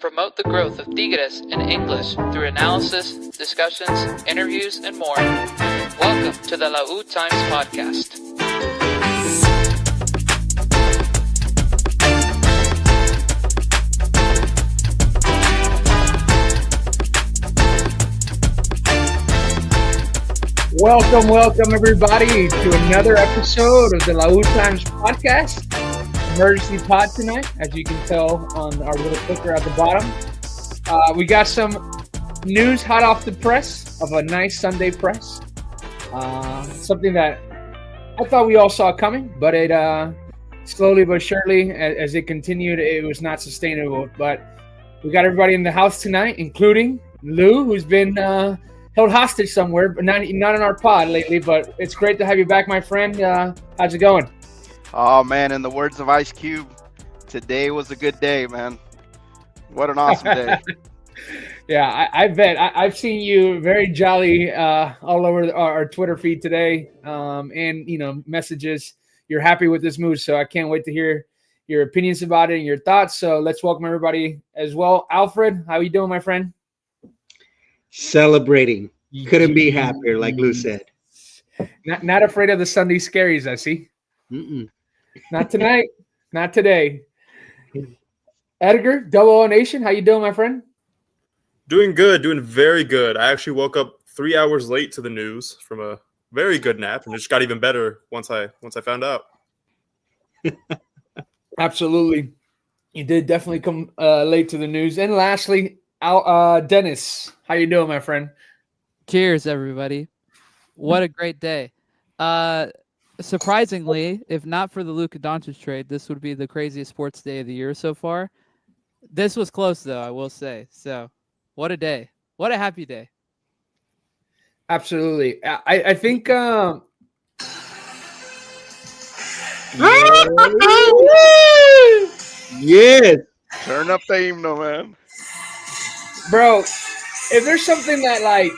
promote the growth of Tigres in English through analysis, discussions, interviews, and more. Welcome to the La U Times podcast. Welcome everybody to another episode of the La U Times podcast. Emergency pod tonight, as you can tell on our little clicker at the bottom. We got some news hot off the press of a nice Sunday press. Something that I thought we all saw coming, but it slowly but surely, as it continued, it was not sustainable. But we got everybody in the house tonight, including Lou, who's been held hostage somewhere, but not in our pod lately. But it's great to have you back, my friend. How's it going? Oh, man, in the words of Ice Cube, today was a good day, man. What an awesome day. Yeah, I bet. I've seen you very jolly all over our Twitter feed today, and, messages. You're happy with this move, so I can't wait to hear your opinions about it and your thoughts. So let's welcome everybody as well. Alfred, how you doing, my friend? Celebrating. Couldn't be happier, like Lou said. Not afraid of the Sunday scaries, I see. Mm-mm. Not tonight. Not today. Edgar, Double O Nation, how you doing, my friend? Doing good, doing very good. I actually woke up 3 hours late to the news from a very good nap, and it just got even better once I found out. Absolutely. You did definitely come late to the news. And lastly, Dennis, how you doing, my friend? Cheers, everybody. What a great day. Surprisingly, if not for the Luka Doncic trade, this would be the craziest sports day of the year so far. This was close, though, I will say. So, what a day. What a happy day. Absolutely. I think Yes. Turn up the hymno, man. bro, if there's something that, like,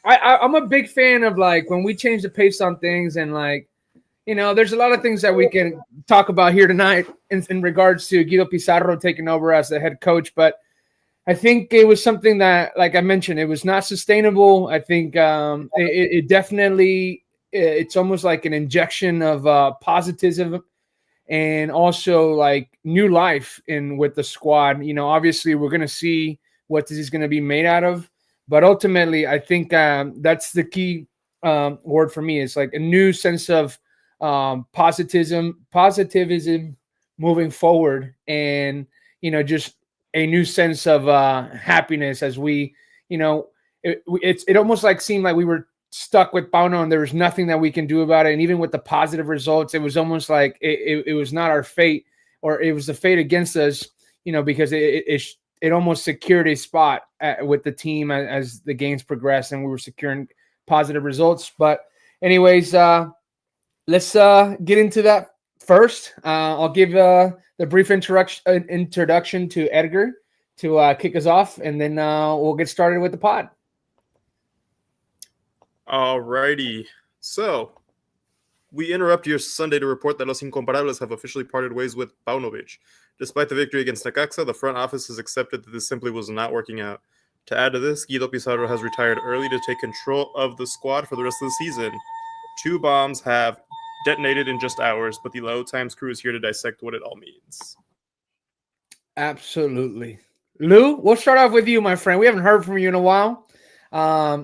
I'm a big fan of, like, when we change the pace on things and, like, there's a lot of things that we can talk about here tonight in regards to Guido Pizarro taking over as the head coach. But I think it was something that, like I mentioned, it was not sustainable. I think it definitely, it's almost like an injection of positivism and also like new life with the squad. Obviously we're going to see what this is going to be made out of. But ultimately, I think that's the key word for me. It's like a new sense of positivism moving forward, and just a new sense of happiness as we, it almost like seemed like we were stuck with Pauno and there was nothing that we can do about it. And even with the positive results, it was almost like it was not our fate, or it was the fate against us, because it almost secured a spot with the team as the games progressed and we were securing positive results. But anyways, let's get into that first. I'll give the brief introduction to Edgar to kick us off, and then we'll get started with the pod. Alrighty. So, we interrupt your Sunday to report that Los Incomparables have officially parted ways with Paunovic. Despite the victory against Necaxa, the front office has accepted that this simply was not working out. To add to this, Guido Pizarro has retired early to take control of the squad for the rest of the season. 2 bombs have detonated in just hours, but the La U Times crew is here to dissect what it all means. Absolutely. Lou, we'll start off with you, my friend. We haven't heard from you in a while.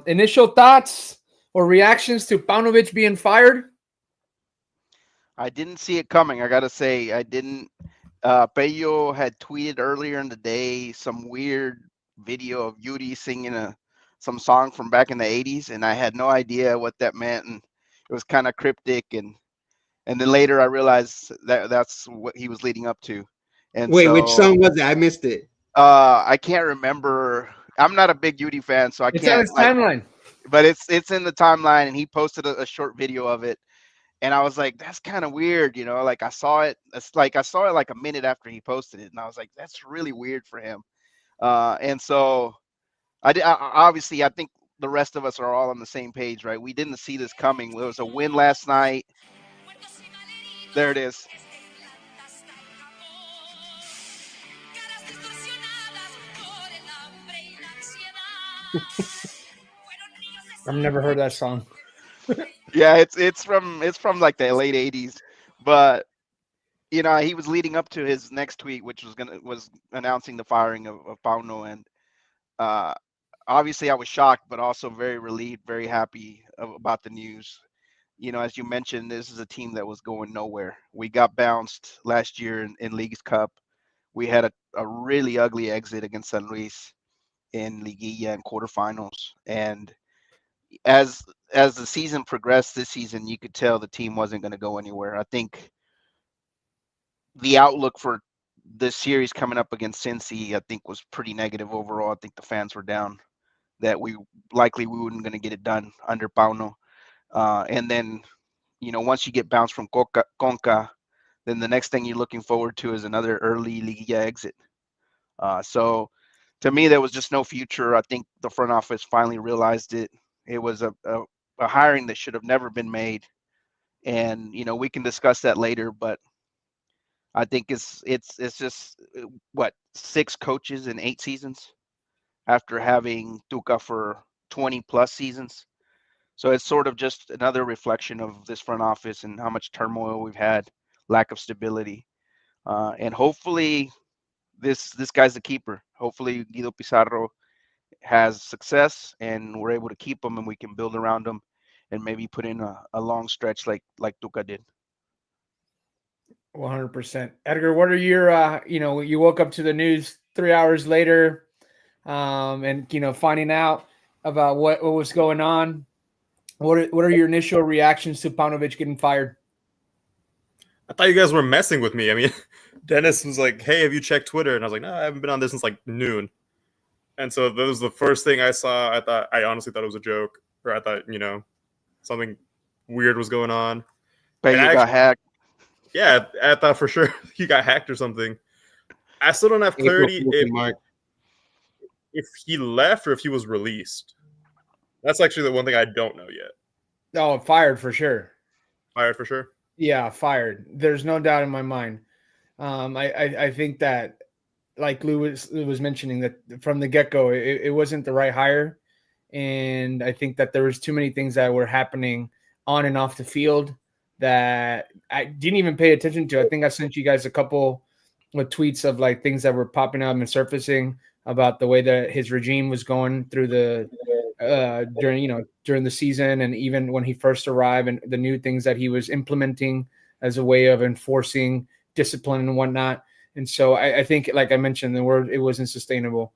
Initial thoughts or reactions to Paunovic being fired? I didn't see it coming. I got to say, I didn't. Pello had tweeted earlier in the day some weird video of Yuri singing some song from back in the 80s, and I had no idea what that meant, and it was kind of cryptic, and then later I realized that's what he was leading up to. And Wait, which song was it? I missed it. I can't remember. I'm not a big Yuri fan, so It's on his timeline. But it's in the timeline, and he posted a short video of it. And I was like, that's kind of weird, like I saw it like a minute after he posted it, and I was like, that's really weird for him. And so obviously I think the rest of us are all on the same page, right? We didn't see this coming. There was a win last night. There it is. I've never heard that song. Yeah, it's from like the late '80s, but he was leading up to his next tweet, which was announcing the firing of Pauno, and uh, obviously I was shocked, but also very relieved, very happy about the news. As you mentioned, this is a team that was going nowhere. We got bounced last year in League's Cup. We had a really ugly exit against San Luis in Liguilla and quarterfinals, and as as the season progressed this season, you could tell the team wasn't going to go anywhere. I think the outlook for this series coming up against Cincy, I think, was pretty negative overall. I think the fans were down that we wouldn't going to get it done under Pauno. And then, once you get bounced from Conca, then the next thing you're looking forward to is another early Liguilla exit. So to me, there was just no future. I think the front office finally realized it. It was a hiring that should have never been made. And, we can discuss that later, but I think it's just what, 6 coaches in 8 seasons after having Tuca for 20 plus seasons. So it's sort of just another reflection of this front office and how much turmoil we've had, lack of stability, and hopefully this guy's the keeper. Hopefully Guido Pizarro has success and we're able to keep him and we can build around him and maybe put in a long stretch like Tuca did. 100%. Edgar, what are your, you woke up to the news 3 hours later, and, finding out about what was going on. What are your initial reactions to Paunovic getting fired? I thought you guys were messing with me. I mean, Dennis was like, "Hey, have you checked Twitter?" And I was like, "No, I haven't been on this since like noon." And so that was the first thing I saw. I honestly thought it was a joke, or I thought something weird was going on. Bet And you got hacked. Yeah, I thought for sure he got hacked or something. I still don't have clarity if he left or if he was released. That's actually the one thing I don't know yet. Oh, fired for sure. Fired for sure? Yeah, fired. There's no doubt in my mind. I think that, like Lou was mentioning, that from the get-go, it wasn't the right hire. And I think that there was too many things that were happening on and off the field that I didn't even pay attention to. I think I sent you guys a couple of tweets of like things that were popping up and surfacing about the way that his regime was going through the during the season, and even when he first arrived, and the new things that he was implementing as a way of enforcing discipline and whatnot. And so I think, like I mentioned, it wasn't sustainable.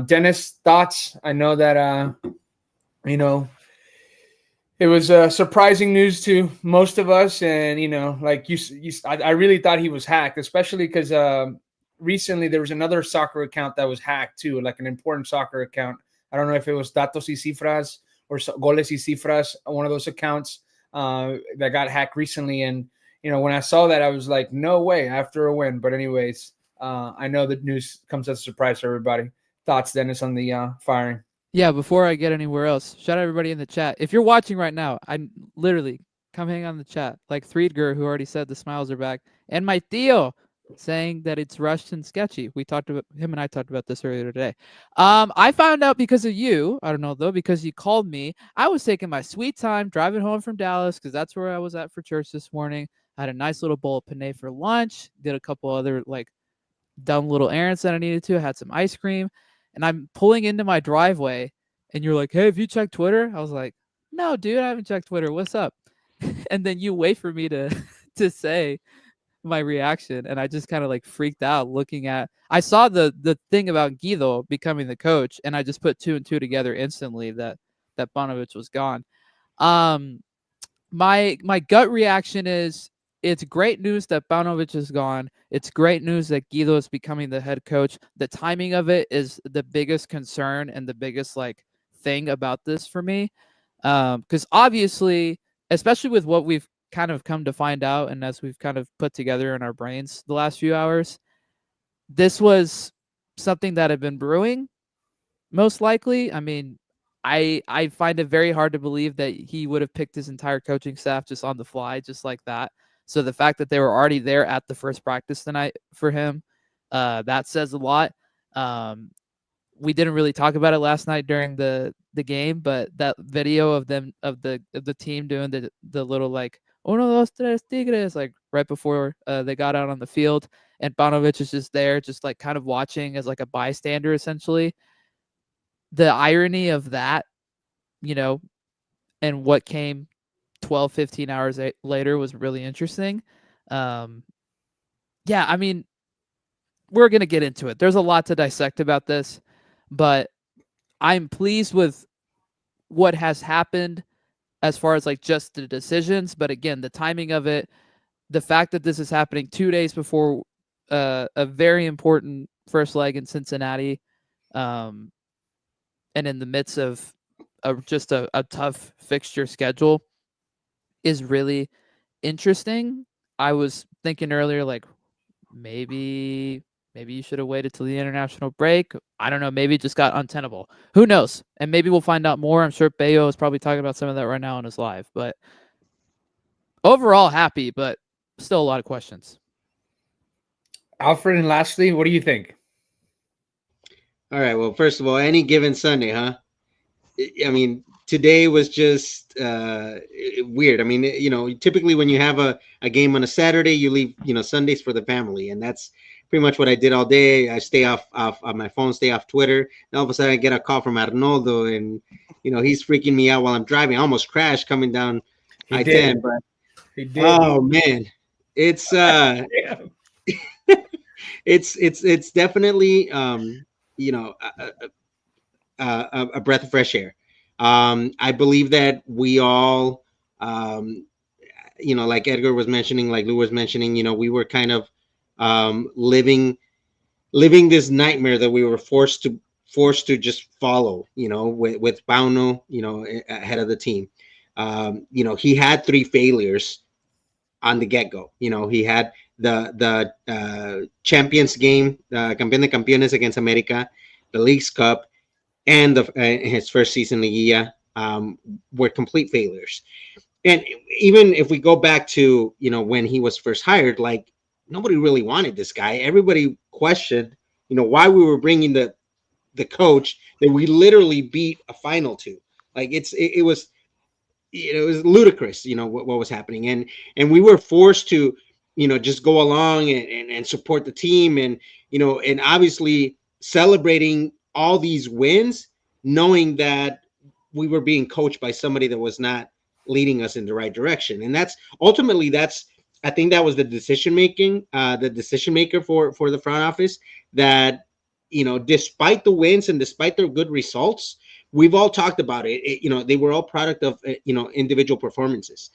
Dennis, thoughts? I know that it was surprising news to most of us, and like I really thought he was hacked, especially because recently there was another soccer account that was hacked too, like an important soccer account. I don't know if it was Datos y Cifras or Goles y Cifras, one of those accounts that got hacked recently. And when I saw that, I was like, no way, after a win. But anyways, I know the news comes as a surprise to everybody. Thoughts, Dennis, on the firing? Yeah, before I get anywhere else, shout out everybody in the chat. If you're watching right now, I literally come hang on the chat. Like Threedger, who already said the smiles are back, and my Theo saying that it's rushed and sketchy. We talked about him and I talked about this earlier today. I found out because of you. I don't know though, because you called me. I was taking my sweet time driving home from Dallas because that's where I was at for church this morning. I had a nice little bowl of penne for lunch. Did a couple other like dumb little errands that I needed to. I had some ice cream. And I'm pulling into my driveway, and you're like, "Hey, have you checked Twitter?" I was like, "No, dude, I haven't checked Twitter. What's up?" And then you wait for me to to say my reaction, and I just kind of like freaked out looking at. I saw the thing about Guido becoming the coach, and I just put 2 and 2 together instantly that Bonovic was gone. My gut reaction is it's great news that Banovic is gone. It's great news that Guido is becoming the head coach. The timing of it is the biggest concern and the biggest like thing about this for me. Because obviously, especially with what we've kind of come to find out and as we've kind of put together in our brains the last few hours, this was something that had been brewing, most likely. I mean, I find it very hard to believe that he would have picked his entire coaching staff just on the fly, just like that. So the fact that they were already there at the first practice tonight for him, that says a lot. we didn't really talk about it last night during the game, but that video of them of the team doing the little like uno dos tres tigres like right before they got out on the field, and Panovich is just there, just like kind of watching as like a bystander essentially. The irony of that, you know, and what came 12, 15 hours later was really interesting. Um, yeah, I mean, we're going to get into it. There's a lot to dissect about this, but I'm pleased with what has happened as far as like just the decisions. But again, the timing of it, the fact that this is happening 2 days before a very important first leg in Cincinnati, and in the midst of just a tough fixture schedule is really interesting. I was thinking earlier, like maybe you should have waited till the international break. I don't know. Maybe it just got untenable. Who knows? And maybe we'll find out more. I'm sure Bayo is probably talking about some of that right now on his live. But overall, happy, but still a lot of questions. Alfred and lastly, what do you think? All right. Well, first of all, any given Sunday, huh? I mean, today was just weird. I mean, typically when you have a game on a Saturday, you leave, Sundays for the family. And that's pretty much what I did all day. I stay off my phone, stay off Twitter. And all of a sudden I get a call from Arnoldo, and, he's freaking me out while I'm driving. I almost crashed coming down He I-10. did. But, He did. oh, man. It's it's definitely, a breath of fresh air. I believe that we all, like Edgar was mentioning, like Lou was mentioning, we were kind of living this nightmare that we were forced to just follow, with Pauno, ahead of the team. He had 3 failures on the get-go. He had the Champions game, Campeón de Campeones against America, the Leagues Cup, and his first season Liguilla, were complete failures. And even if we go back to, when he was first hired, like nobody really wanted this guy. Everybody questioned, why we were bringing the coach that we literally beat a final to. Like it was ludicrous, what was happening. And we were forced to, just go along and support the team, and, and obviously celebrating all these wins, knowing that we were being coached by somebody that was not leading us in the right direction. And I think that was the decision maker for the front office, that, despite the wins and despite their good results, we've all talked about it. They were all product of, individual performances.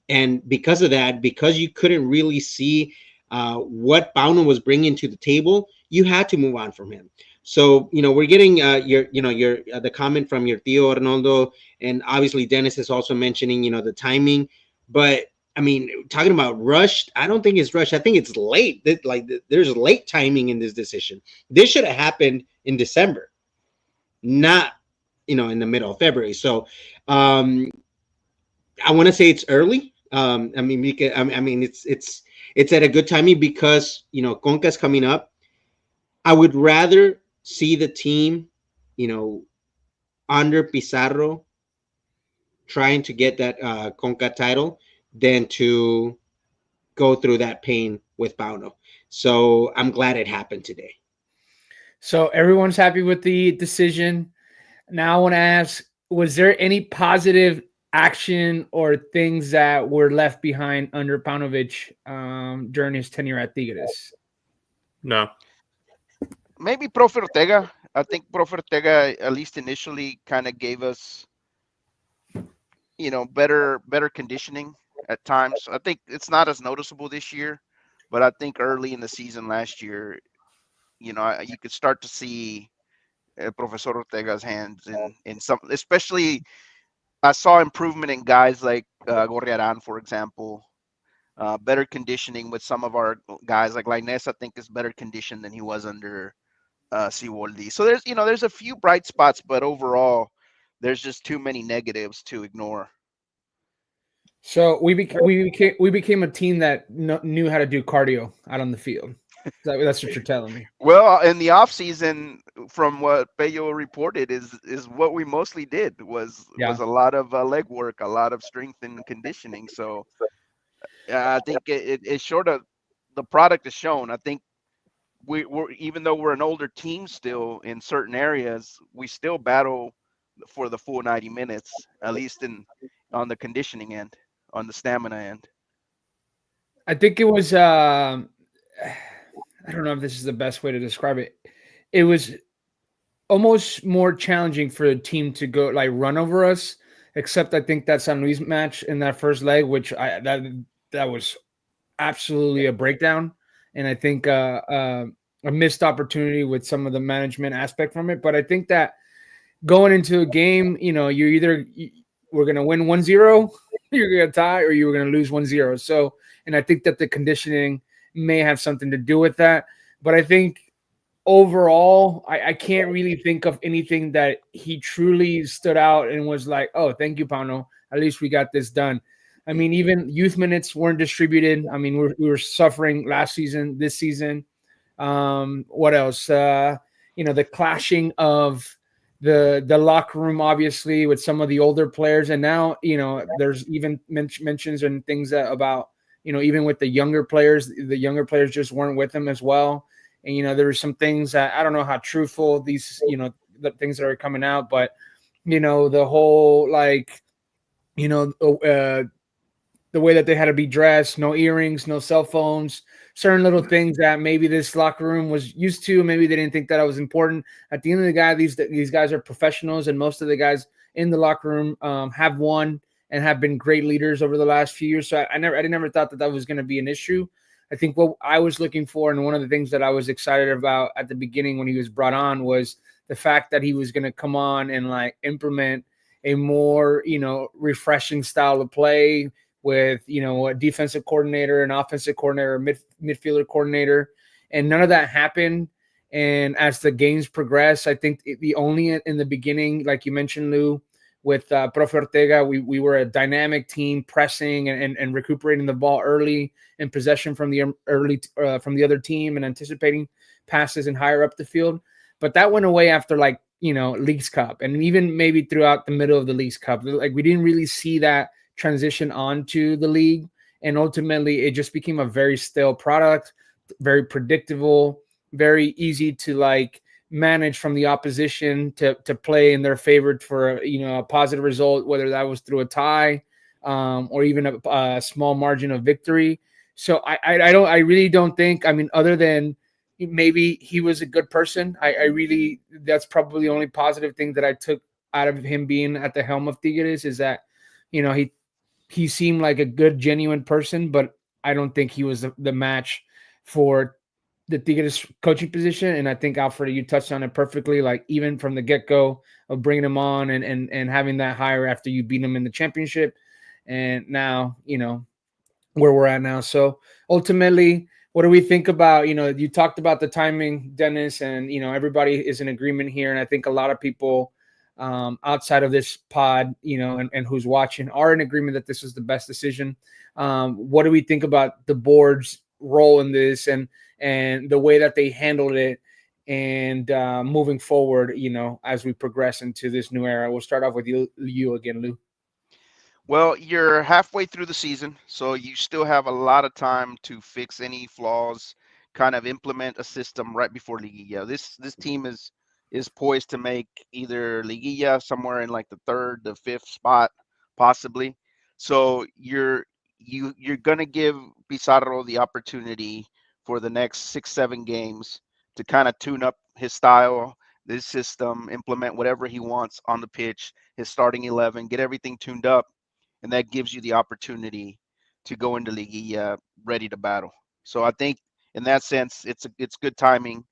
And because of that, because you couldn't really see what Pauno was bringing to the table, you had to move on from him. So, we're getting your the comment from your tío Arnoldo, and obviously Dennis is also mentioning, the timing. But I mean, talking about rushed, I don't think it's rushed. I think it's late. There's late timing in this decision. This should have happened in December, not, in the middle of February. So, I want to say it's early. I mean, it's at a good timing because, Conca's coming up. I would rather see the team, under Pizarro trying to get that Conca title than to go through that pain with Pauno. So I'm glad it happened today. So everyone's happy with the decision. Now I want to ask, was there any positive action or things that were left behind under Paunovic during his tenure at Tigres? No. Maybe Profe Ortega. I think Profe Ortega, at least initially, kind of gave us, better conditioning at times. I think it's not as noticeable this year, but I think early in the season last year, you could start to see Professor Ortega's hands in some, especially I saw improvement in guys like Gorriaran, for example. Better conditioning with some of our guys like Lainez, I think is better conditioned than he was under Siboldi. So there's a few bright spots, but overall, there's just too many negatives to ignore. So we became a team that knew how to do cardio out on the field. That's what you're telling me. Well, in the off season, from what Peyo reported, is what we mostly did was Yeah. a lot of leg work, a lot of strength and conditioning. So I think it short of the product is shown. I think we're even though we're an older team still in certain areas, we still battle for the full 90 minutes, at least in on the conditioning end, on the stamina end. I think it was. I don't know if this is the best way to describe it. It was almost more challenging for a team to go like run over us. Except I think that San Luis match in that first leg, which that was absolutely a breakdown, and I think a missed opportunity with some of the management aspect from it. But I think that going into a game, you're either we're gonna win 1-0, you're gonna tie, or you were gonna lose 1-0. So, and I think that the conditioning may have something to do with that. But I think overall, I can't really think of anything that he truly stood out and was like, oh, thank you, Pano. At least we got this done. I mean, even youth minutes weren't distributed. I mean, we were suffering last season, this season. What else? The clashing of the locker room, obviously, with some of the older players, and now there's even mentions and things about even with the younger players just weren't with him as well. And there were some things that I don't know how truthful these the things that are coming out, but the whole like you know uh, the way that they had to be dressed, no earrings, no cell phones, certain little things that maybe this locker room was used to. Maybe they didn't think that was important. At the end of the day, these guys are professionals, and most of the guys in the locker room have won and have been great leaders over the last few years. So I never thought that was going to be an issue. I think what I was looking for, and one of the things that I was excited about at the beginning when he was brought on, was the fact that he was going to come on and like implement a more refreshing style of play with a defensive coordinator, an offensive coordinator, midfielder coordinator, and none of that happened. And as the games progress, I think the only in the beginning, like you mentioned, Lou, with Profe Ortega, we were a dynamic team, pressing and recuperating the ball early in possession from the from the other team and anticipating passes and higher up the field. But that went away after Leagues Cup, and even maybe throughout the middle of the Leagues Cup. Like we didn't really see that transition onto the league, and ultimately it just became a very stale product, very predictable, very easy to manage from the opposition to play in their favor for a positive result, whether that was through a tie or even a small margin of victory. So I really don't think, I mean, other than maybe he was a good person, I really, that's probably the only positive thing that I took out of him being at the helm of Tigres, is that he seemed like a good, genuine person, but I don't think he was the match for the Tigres coaching position. And I think, Alfred, you touched on it perfectly. Like even from the get go of bringing him on and having that hire after you beat him in the championship, and now where we're at now. So ultimately, what do we think about? You talked about the timing, Dennis, and everybody is in agreement here, and I think a lot of people outside of this pod, and who's watching, are in agreement that this was the best decision. What do we think about the board's role in this and the way that they handled it, and moving forward, as we progress into this new era? We'll start off with you again, Lou. Well, you're halfway through the season, so you still have a lot of time to fix any flaws, kind of implement a system right before Liguilla. This team is poised to make either Liguilla somewhere in like the third, the fifth spot, possibly. So you're gonna give Pizarro the opportunity for the next 6, 7 games to kind of tune up his style, this system, implement whatever he wants on the pitch, his starting 11, get everything tuned up, and that gives you the opportunity to go into Liguilla ready to battle. So I think in that sense, it's good timing.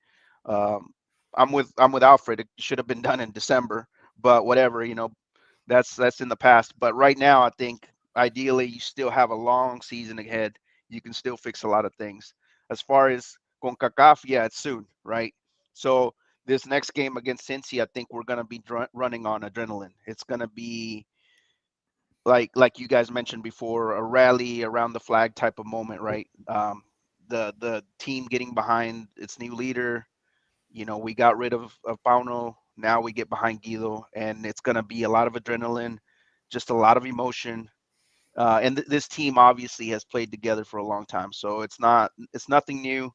Um, I'm with Alfred. It should have been done in December, but whatever, that's in the past. But right now, I think ideally you still have a long season ahead. You can still fix a lot of things. As far as CONCACAF, yeah, it's soon, right? So this next game against Cincy, I think we're gonna be running on adrenaline. It's gonna be like you guys mentioned before, a rally around the flag type of moment, right? the team getting behind its new leader. We got rid of Pauno. Now we get behind Guido, and it's going to be a lot of adrenaline, just a lot of emotion. And this team obviously has played together for a long time, so it's nothing new.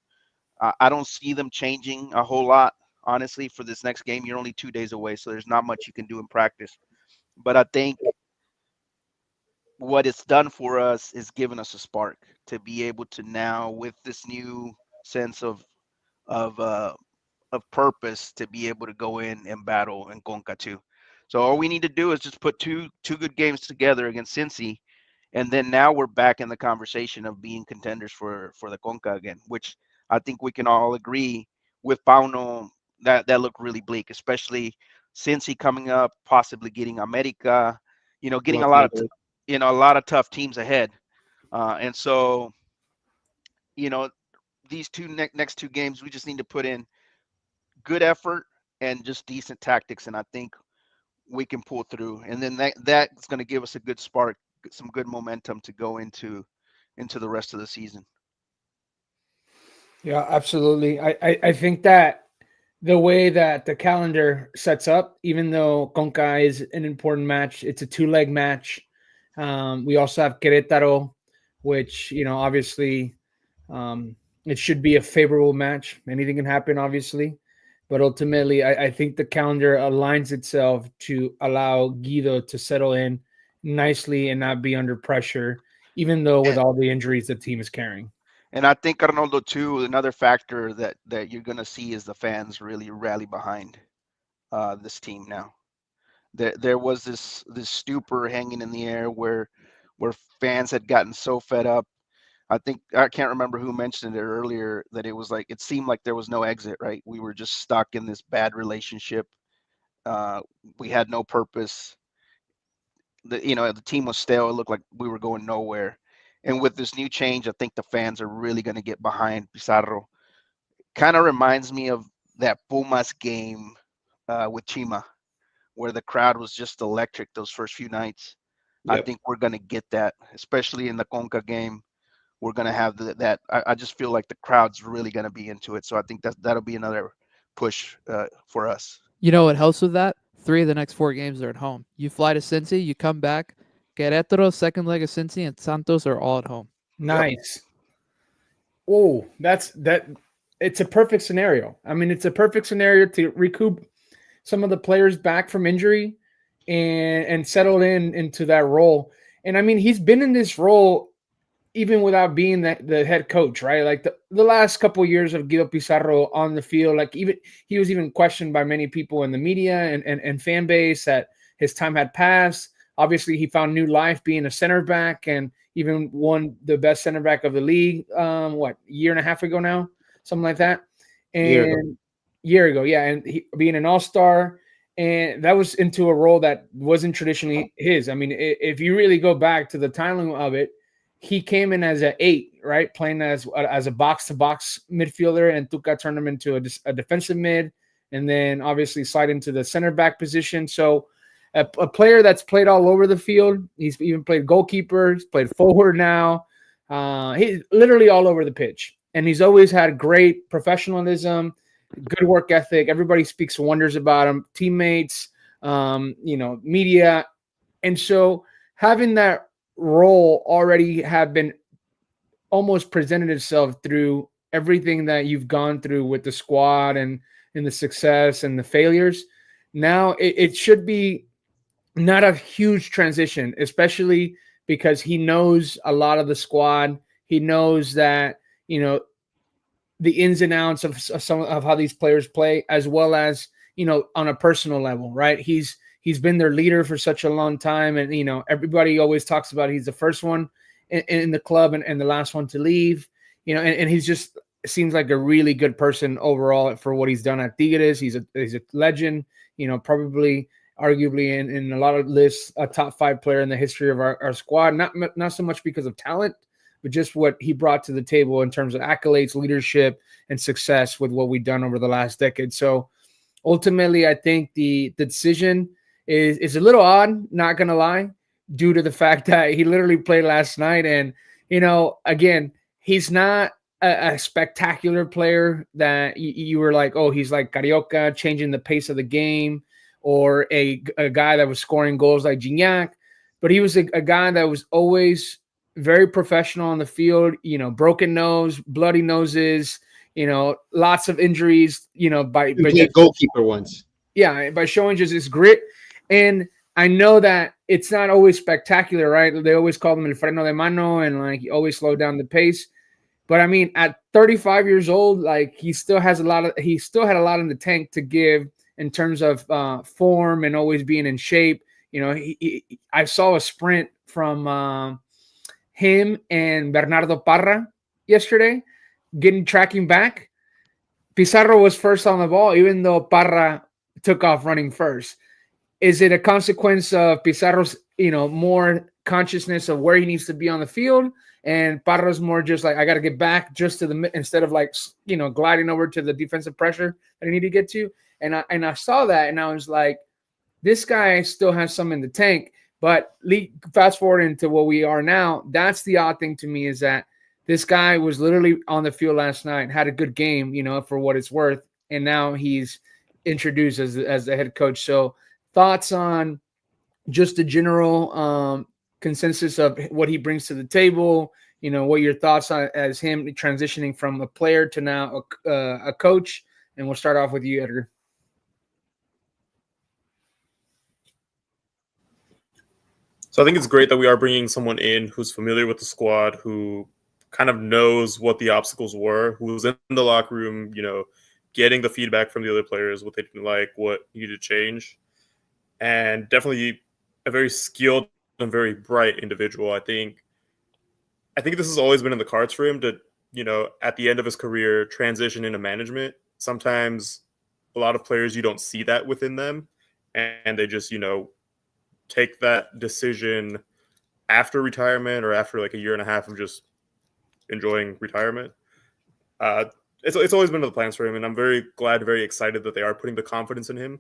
I don't see them changing a whole lot, honestly. For this next game, you're only 2 days away, so there's not much you can do in practice. But I think what it's done for us is given us a spark to be able to now, with this new sense of uh, of purpose, to be able to go in and battle in Conca too. So all we need to do is just put two good games together against Cincy, and then now we're back in the conversation of being contenders for the Conca again, which I think we can all agree with Pauno that looked really bleak, especially Cincy coming up, possibly getting America, getting Los Angeles. a lot of tough teams ahead, and so you know these next two games we just need to put in good effort and just decent tactics, and I think we can pull through. And then that's going to give us a good spark, some good momentum to go into the rest of the season. Yeah, absolutely. I think that the way that the calendar sets up, even though Conca is an important match, it's a two-leg match. We also have Querétaro, which, obviously, it should be a favorable match. Anything can happen, obviously. But ultimately, I think the calendar aligns itself to allow Guido to settle in nicely and not be under pressure, even though with And, all the injuries the team is carrying. and I think Arnoldo too. Another factor that you're going to see is the fans really rally behind this team now. There was this stupor hanging in the air where fans had gotten so fed up. I can't remember who mentioned it earlier, that it was like it seemed like there was no exit, right? We were just stuck in this bad relationship. Uh, we had no purpose. The team was stale. It looked like we were going nowhere. And with this new change, I think the fans are really going to get behind Pizarro. Kind of reminds me of that Pumas game with Chima, where the crowd was just electric those first few nights. I Yep. think we're going to get that, especially in the Conca game. We're going to have that. I just feel like the crowd's really going to be into it. So I think that'll be another push for us. You know what helps with that? 3 of the next 4 games are at home. You fly to Cincy, you come back. Querétaro, second leg of Cincy, and Santos are all at home. Yep. Nice. Oh, that. It's a perfect scenario. I mean, it's a perfect scenario to recoup some of the players back from injury and settle into that role. And I mean, he's been in this role even without being the head coach, right? Like the last couple of years of Guido Pizarro on the field, like even he was even questioned by many people in the media and fan base that his time had passed. Obviously, he found new life being a center back and even won the best center back of the league. A year and a half ago now, something like that. Year ago. And year ago, yeah, and being an all-star, and that was into a role that wasn't traditionally his. I mean, if you really go back to the timeline of it, he came in as an 8, right, playing as a box-to-box midfielder, and Tuca turned him into a defensive mid, and then obviously slide into the center back position. So a player that's played all over the field. He's even played goalkeeper. He's played forward now. He's literally all over the pitch, and he's always had great professionalism, good work ethic. Everybody speaks wonders about him, teammates, media. And so having that role already have been almost presented itself through everything that you've gone through with the squad and the success and the failures. Now it should be not a huge transition, especially because he knows a lot of the squad. He knows that, the ins and outs of some of how these players play, as well as, on a personal level, right? He's been their leader for such a long time. And, everybody always talks about he's the first one in the club and the last one to leave, and he's just seems like a really good person overall for what he's done at Tigres. He's a legend, probably arguably in a lot of lists, a top 5 player in the history of our squad. Not so much because of talent, but just what he brought to the table in terms of accolades, leadership, and success with what we've done over the last decade. So ultimately, I think the decision is a little odd, not going to lie, due to the fact that he literally played last night. And, again, he's not a spectacular player that you were like, oh, he's like Carioca, changing the pace of the game, or a guy that was scoring goals like Gignac. But he was a guy that was always very professional on the field, broken nose, bloody noses, lots of injuries, by He played goalkeeper once. yeah, by showing just his grit. And I know that it's not always spectacular, right? They always call him el freno de mano and like he always slowed down the pace. But I mean, at 35 years old, like he still had a lot in the tank to give in terms of form and always being in shape. I saw a sprint from him and Bernardo Parra yesterday, tracking back. Pizarro was first on the ball, even though Parra took off running first. Is it a consequence of Pizarro's, more consciousness of where he needs to be on the field? And Parra's more just like, I got to get back just to the, instead of like, gliding over to the defensive pressure that I need to get to. And I saw that and I was like, this guy still has some in the tank. But fast forward into what we are now, that's the odd thing to me is that this guy was literally on the field last night, had a good game, for what it's worth. And now he's introduced as the head coach. So thoughts on just the general consensus of what he brings to the table, what your thoughts on as him transitioning from a player to now a coach. And we'll start off with you, Edgar. So I think it's great that we are bringing someone in who's familiar with the squad, who kind of knows what the obstacles were, who's in the locker room, getting the feedback from the other players, what they didn't like, what needed to change. And definitely a very skilled and very bright individual. I think this has always been in the cards for him to, at the end of his career, transition into management. Sometimes a lot of players, you don't see that within them, and they just, take that decision after retirement or after like a year and a half of just enjoying retirement. It's always been in the plans for him, and I'm very glad, very excited that they are putting the confidence in him.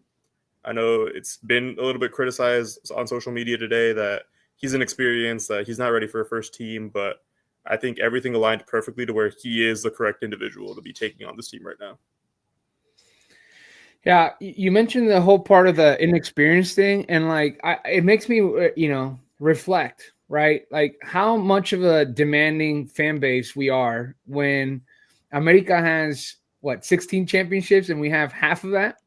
I know it's been a little bit criticized on social media today that he's inexperienced, that he's not ready for a first team, but I think everything aligned perfectly to where he is the correct individual to be taking on this team right now. Yeah, you mentioned the whole part of the inexperienced thing, and like it makes me, reflect, right? Like how much of a demanding fan base we are when America has 16 championships and we have half of that,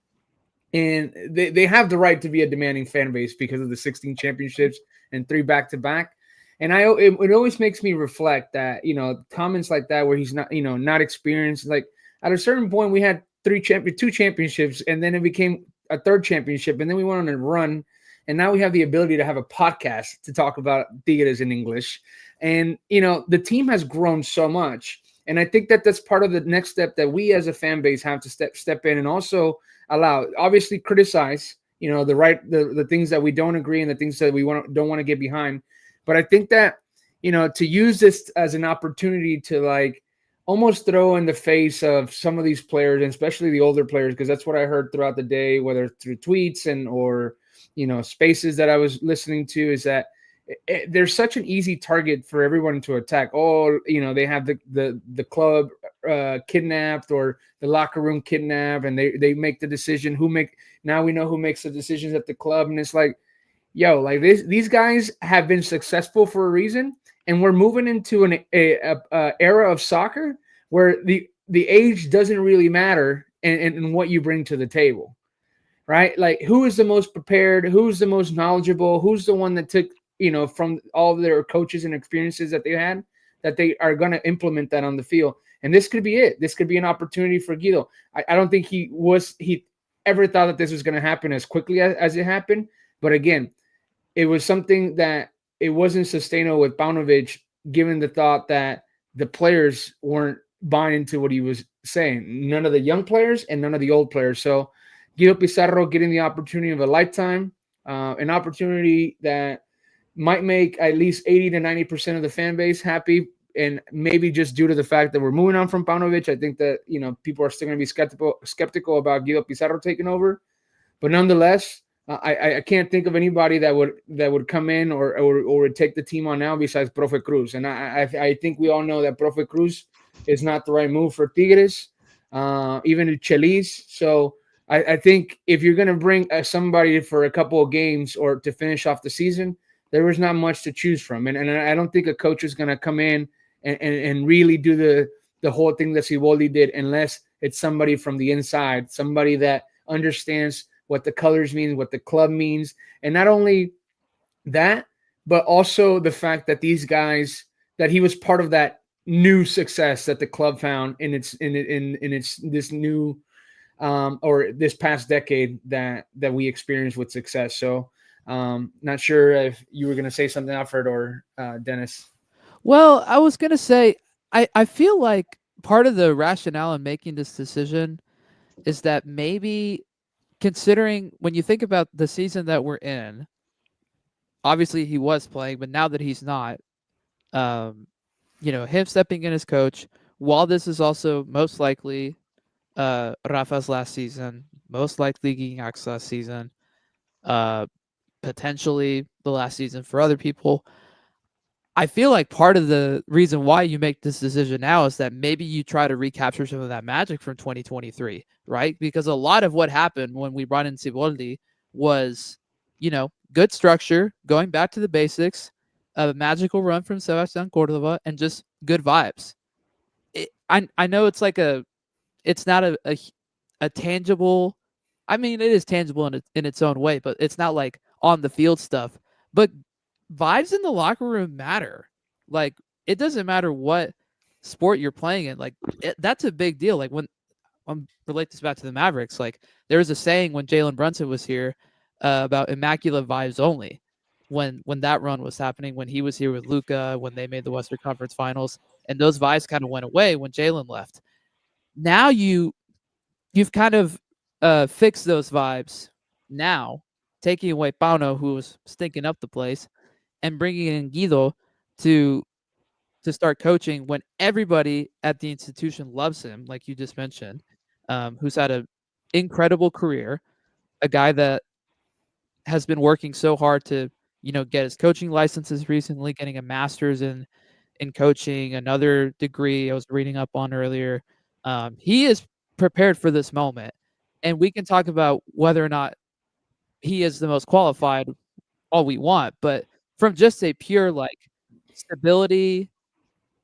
and they have the right to be a demanding fan base because of the 16 championships and 3 back-to-back. And it always makes me reflect that comments like that where he's not not experienced. Like at a certain point we had 2 championships, and then it became a 3rd championship, and then we went on a run, and now we have the ability to have a podcast to talk about Tigres in English. And the team has grown so much, and I think that that's part of the next step that we as a fan base have to step in and also allow. Obviously, criticize the things that we don't agree and the things that we don't want to get behind. But I think that to use this as an opportunity to like almost throw in the face of some of these players, and especially the older players, because that's what I heard throughout the day, whether through tweets or spaces that I was listening to, is that there's such an easy target for everyone to attack. Oh, they have the club kidnapped or the locker room kidnapped, and they make the decision. Now we know who makes the decisions at the club, and it's like, yo, like these guys have been successful for a reason. And we're moving into an era of soccer where the age doesn't really matter in what you bring to the table, right? Like who is the most prepared, who's the most knowledgeable, who's the one that took, from all of their coaches and experiences that they had, that they are going to implement that on the field. And this could be it. This could be an opportunity for Guido. I don't think he ever thought that this was going to happen as quickly as it happened. But again, it was something that it wasn't sustainable with Paunovic, given the thought that the players weren't buying into what he was saying. None of the young players and none of the old players. So Guido Pizarro getting the opportunity of a lifetime, an opportunity that might make at least 80 to 90% of the fan base happy. And maybe just due to the fact that we're moving on from Paunovic, I think that, people are still going to be skeptical about Guido Pizarro taking over. But nonetheless, I can't think of anybody that would come in or would take the team on now besides Profe Cruz. And I think we all know that Profe Cruz is not the right move for Tigres, even to Chelis. So I think if you're going to bring somebody for a couple of games or to finish off the season, there was not much to choose from. And I don't think a coach is going to come in and really do the whole thing that Siboldi did unless it's somebody from the inside, somebody that understands what the colors mean, what the club means. And not only that, but also the fact that these guys, that he was part of that new success that the club found in its this new or this past decade that we experienced with success. So not sure if you were going to say something, Alfred or Dennis. Well, I was gonna say I feel like part of the rationale in making this decision is that maybe considering when you think about the season that we're in, obviously he was playing, but now that he's not, um, him stepping in as coach, while this is also most likely Rafa's last season, most likely Guignac's last season, uh, potentially the last season for other people. I feel like part of the reason why you make this decision now is that maybe you try to recapture some of that magic from 2023, right? Because a lot of what happened when we brought in Siboldi was, good structure, going back to the basics, a magical run from Sebastian Cordova, and just good vibes. I know it's like it's not a tangible. I mean, it is tangible in its own way, but it's not like on the field stuff. But vibes in the locker room matter. Like, it doesn't matter what sport you're playing in. Like, that's a big deal. Like, when relate this back to the Mavericks, like there was a saying when Jalen Brunson was here about immaculate vibes only. When that run was happening, when he was here with Luca, when they made the Western Conference Finals, and those vibes kind of went away when Jalen left. Now you've kind of fixed those vibes. Now taking away Pauno, who was stinking up the place, and bringing in Guido to start coaching when everybody at the institution loves him, like you just mentioned, who's had an incredible career, a guy that has been working so hard to, get his coaching licenses recently, getting a master's in coaching, another degree I was reading up on earlier. He is prepared for this moment, and we can talk about whether or not he is the most qualified all we want, but from just a pure like stability,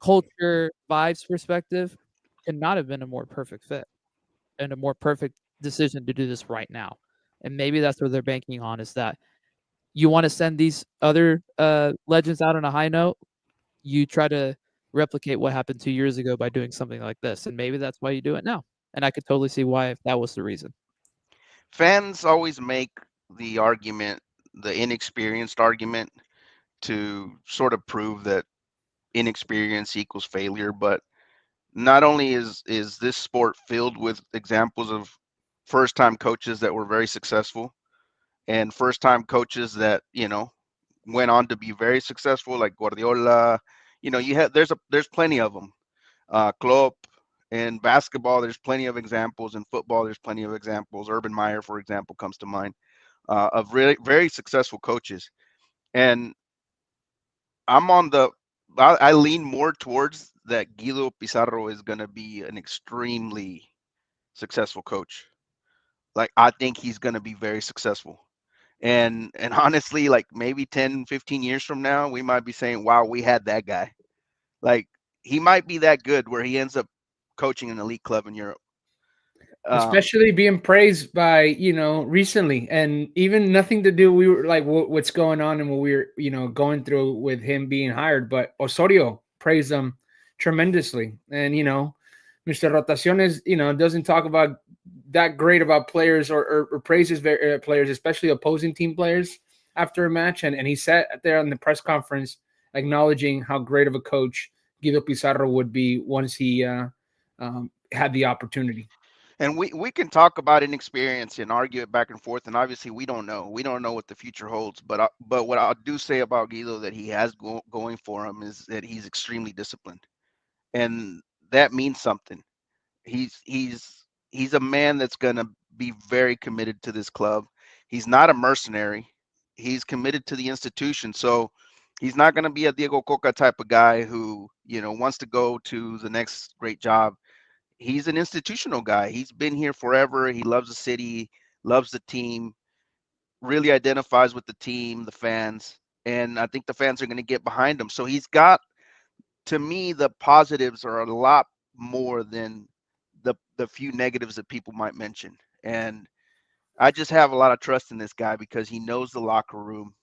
culture, vibes perspective, could not have been a more perfect fit and a more perfect decision to do this right now. And maybe that's what they're banking on is that you want to send these other legends out on a high note. You try to replicate what happened 2 years ago by doing something like this, and maybe that's why you do it now. And I could totally see why if that was the reason. Fans always make the argument, the inexperienced argument, to sort of prove that inexperience equals failure. But not only is this sport filled with examples of first time coaches that were very successful and first time coaches that went on to be very successful, like Guardiola. You have there's plenty of them. Klopp. In basketball, there's plenty of examples. In football, there's plenty of examples. Urban Meyer, for example, comes to mind, of really very successful coaches. And I'm on the I lean more towards that Guido Pizarro is going to be an extremely successful coach. Like, I think he's going to be very successful. And honestly, like maybe 10, 15 years from now, we might be saying, wow, we had that guy. Like, he might be that good where he ends up coaching an elite club in Europe. Especially being praised by recently, and even nothing to do we were like what's going on and what we were going through with him being hired, but Osorio praised him tremendously. And Mr. Rotaciones doesn't talk about that great about players or praises players, especially opposing team players after a match, and he sat there on the press conference acknowledging how great of a coach Guido Pizarro would be once he had the opportunity. And we can talk about inexperience and argue it back and forth. And obviously, we don't know. We don't know what the future holds. But what I do say about Guido that he has going for him is that he's extremely disciplined, and that means something. He's a man that's gonna be very committed to this club. He's not a mercenary. He's committed to the institution. So He's not going to be a Diego Coca type of guy who, wants to go to the next great job. He's an institutional guy. He's been here forever. He loves the city, loves the team, really identifies with the team, the fans, and I think the fans are going to get behind him. So he's got, to me, the positives are a lot more than the few negatives that people might mention. And I just have a lot of trust in this guy because he knows the locker room.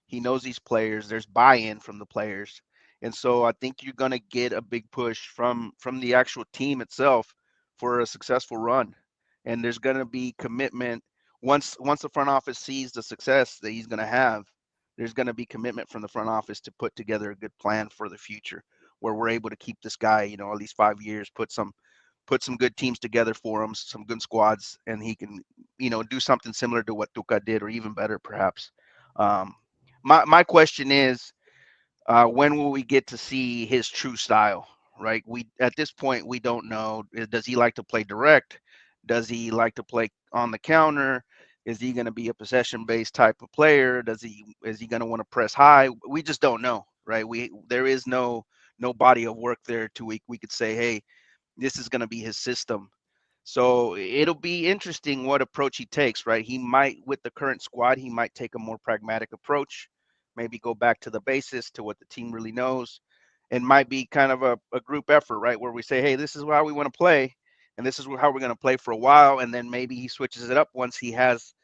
He knows these players. There's buy-in from the players, and so I think you're going to get a big push from the actual team itself for a successful run. And there's going to be commitment once the front office sees the success that he's going to have. There's going to be commitment from the front office to put together a good plan for the future, where we're able to keep this guy, at least 5 years, put some good teams together for him, some good squads, and he can, do something similar to what Tuca did, or even better, perhaps. Um, my question is, when will we get to see his true style? Right? We At this point we don't know. Does he like to play direct? Does he like to play on the counter? Is he going to be a possession-based type of player? Is he going to want to press high? We just don't know, right? There is no body of work there to we could say, hey, this is going to be his system. So it'll be interesting what approach he takes, right? He might, with the current squad, he might take a more pragmatic approach, maybe go back to the basis, to what the team really knows, and might be kind of a group effort, right? Where we say, hey, this is how we want to play, and this is how we're going to play for a while, and then maybe he switches it up once he has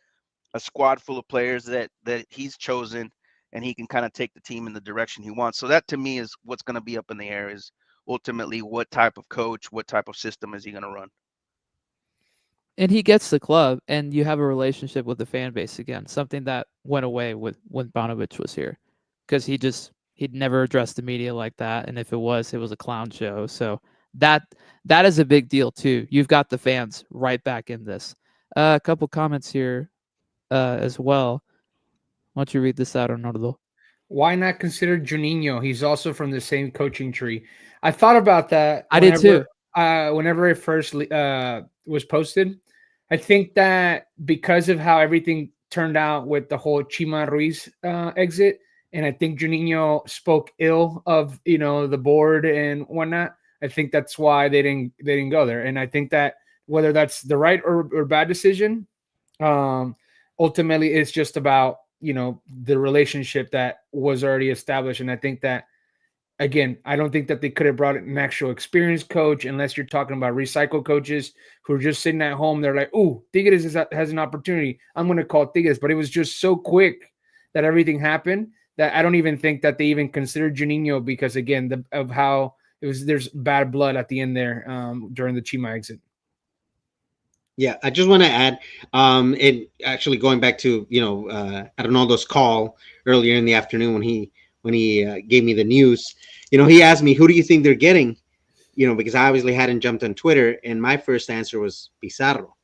a squad full of players that he's chosen, and he can kind of take the team in the direction he wants. So that, to me, is what's going to be up in the air, is ultimately what type of coach, what type of system is he going to run. And he gets the club, and you have a relationship with the fan base again. Something that went away with when Bonovich was here, because he'd never addressed the media like that, and if it was a clown show. So that is a big deal too. You've got the fans right back in this. A couple comments here as well. Why don't you read this out, Arnoldo? Why not consider Juninho? He's also from the same coaching tree. I thought about that. I did too. Whenever it first was posted, I think that because of how everything turned out with the whole Chima Ruiz exit, and I think Juninho spoke ill of the board and whatnot. I think that's why they didn't go there. And I think that whether that's the right or bad decision, ultimately it's just about the relationship that was already established. And I think that, again, I don't think that they could have brought an actual experienced coach unless you're talking about recycled coaches who are just sitting at home. They're like, oh, Tigres has an opportunity. I'm going to call Tigres. But it was just so quick that everything happened that I don't even think that they even considered Juninho because, again, of how it was. There's bad blood at the end there during the Chima exit. Yeah, I just want to add, it actually going back to Arnoldo's call earlier in the afternoon when he gave me the news. He asked me, "Who do you think they're getting?" Because I obviously hadn't jumped on Twitter, and my first answer was Pizarro,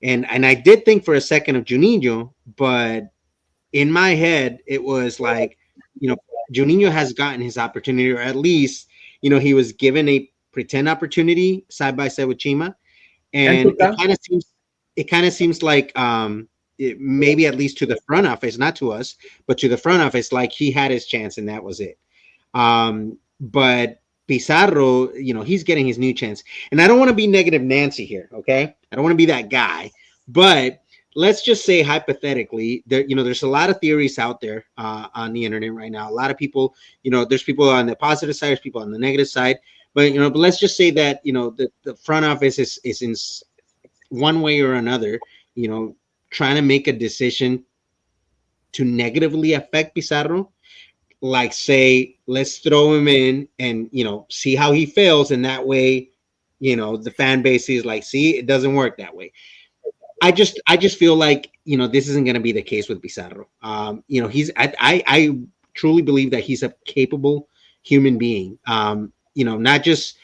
and I did think for a second of Juninho, but in my head it was like, Juninho has gotten his opportunity, or at least he was given a pretend opportunity side by side with Chima. And it kind of seems like maybe at least to the front office, not to us, but to the front office, like he had his chance and that was it. But Pizarro, he's getting his new chance. And I don't want to be negative Nancy here, okay? I don't want to be that guy. But let's just say hypothetically, there's a lot of theories out there on the internet right now. A lot of people, there's people on the positive side, there's people on the negative side. But let's just say that the front office is in one way or another, trying to make a decision to negatively affect Pizarro. Like, say, let's throw him in and see how he fails, and that way, the fan base is like, see, it doesn't work that way. I just feel like this isn't going to be the case with Pizarro. I truly believe that he's a capable human being. Not just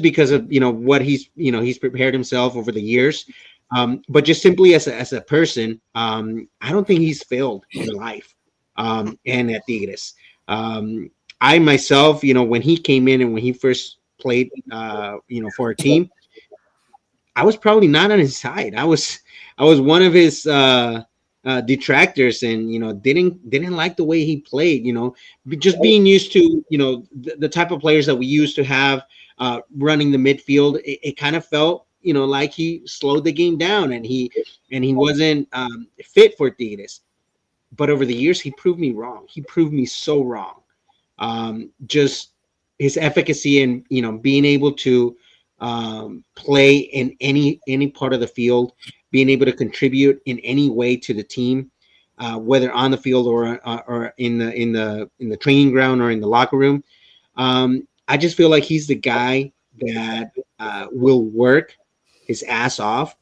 because of what he's prepared himself over the years, but just simply as a person. I don't think he's failed in life, and at Tigres. I myself, when he came in and when he first played, for a team, I was probably not on his side. I was one of his detractors, and didn't like the way he played. Just being used to the type of players that we used to have running the midfield. It kind of felt like he slowed the game down, and he wasn't fit for Tigres. But over the years, he proved me wrong. He proved me so wrong. Just his efficacy and being able to play in any part of the field, being able to contribute in any way to the team, whether on the field or in the training ground or in the locker room. I just feel like he's the guy that will work his ass off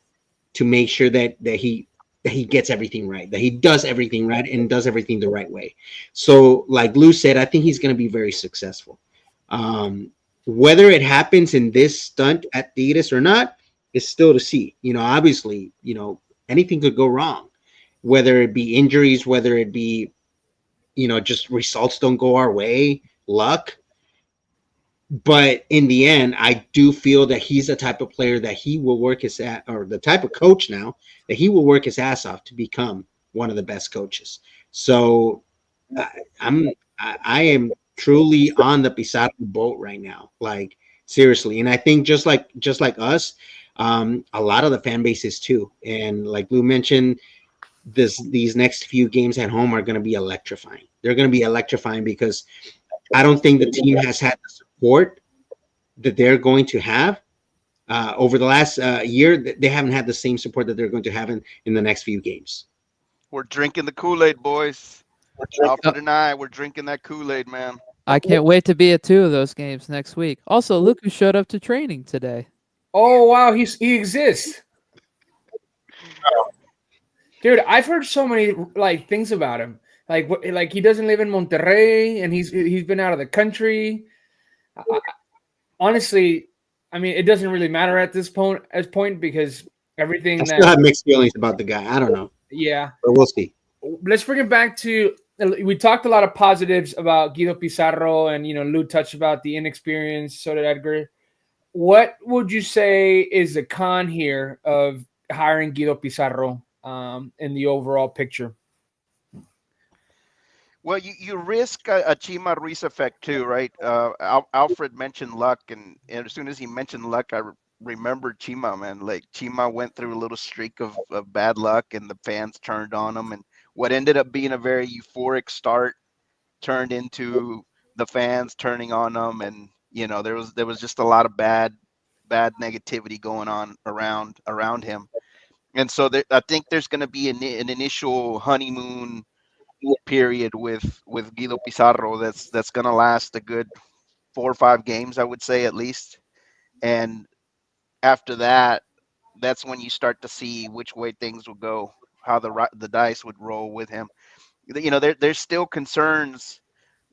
to make sure that he gets everything right, that he does everything right and does everything the right way. So, like Lou said, I think he's going to be very successful. Whether it happens in this stunt at Tigres or not is still to see. Obviously, anything could go wrong, whether it be injuries, whether it be, just results don't go our way, luck. But in the end, I do feel that he's the type of player that he will work his ass, or the type of coach now that he will work his ass off to become one of the best coaches. So I am truly on the Pizarro boat right now, like seriously. And I think just like us, a lot of the fan bases too. And like Lou mentioned, these next few games at home are going to be electrifying. They're going to be electrifying because I don't think the team has had the support that they're going to have over the last year. They haven't had the same support that they're going to have in the next few games. We're drinking the Kool-Aid, boys. Alfred and I, we're drinking that Kool-Aid, man. I can't wait to be at 2 of those games next week. Also, look who showed up to training today. Oh wow, he exists. Dude, I've heard so many things about him. Like he doesn't live in Monterrey, and he's been out of the country. Honestly, I mean, it doesn't really matter at this point because everything. I still have mixed feelings about the guy. I don't know. Yeah, but we'll see. Let's bring it back to. We talked a lot of positives about Guido Pizarro, and Lou touched about the inexperience. So did Edgar. What would you say is the con here of hiring Guido Pizarro in the overall picture? Well, you risk a Chima Ruiz effect too, right? Alfred mentioned luck, and as soon as he mentioned luck, I remembered Chima, man. Like Chima went through a little streak of bad luck, and the fans turned on him, and what ended up being a very euphoric start turned into the fans turning on him, and there was just a lot of bad negativity going on around him, and so I think there's going to be an initial honeymoon period with Guido Pizarro that's going to last a good 4 or 5 games, I would say at least, and after that, that's when you start to see which way things will go, how the dice would roll with him. There's still concerns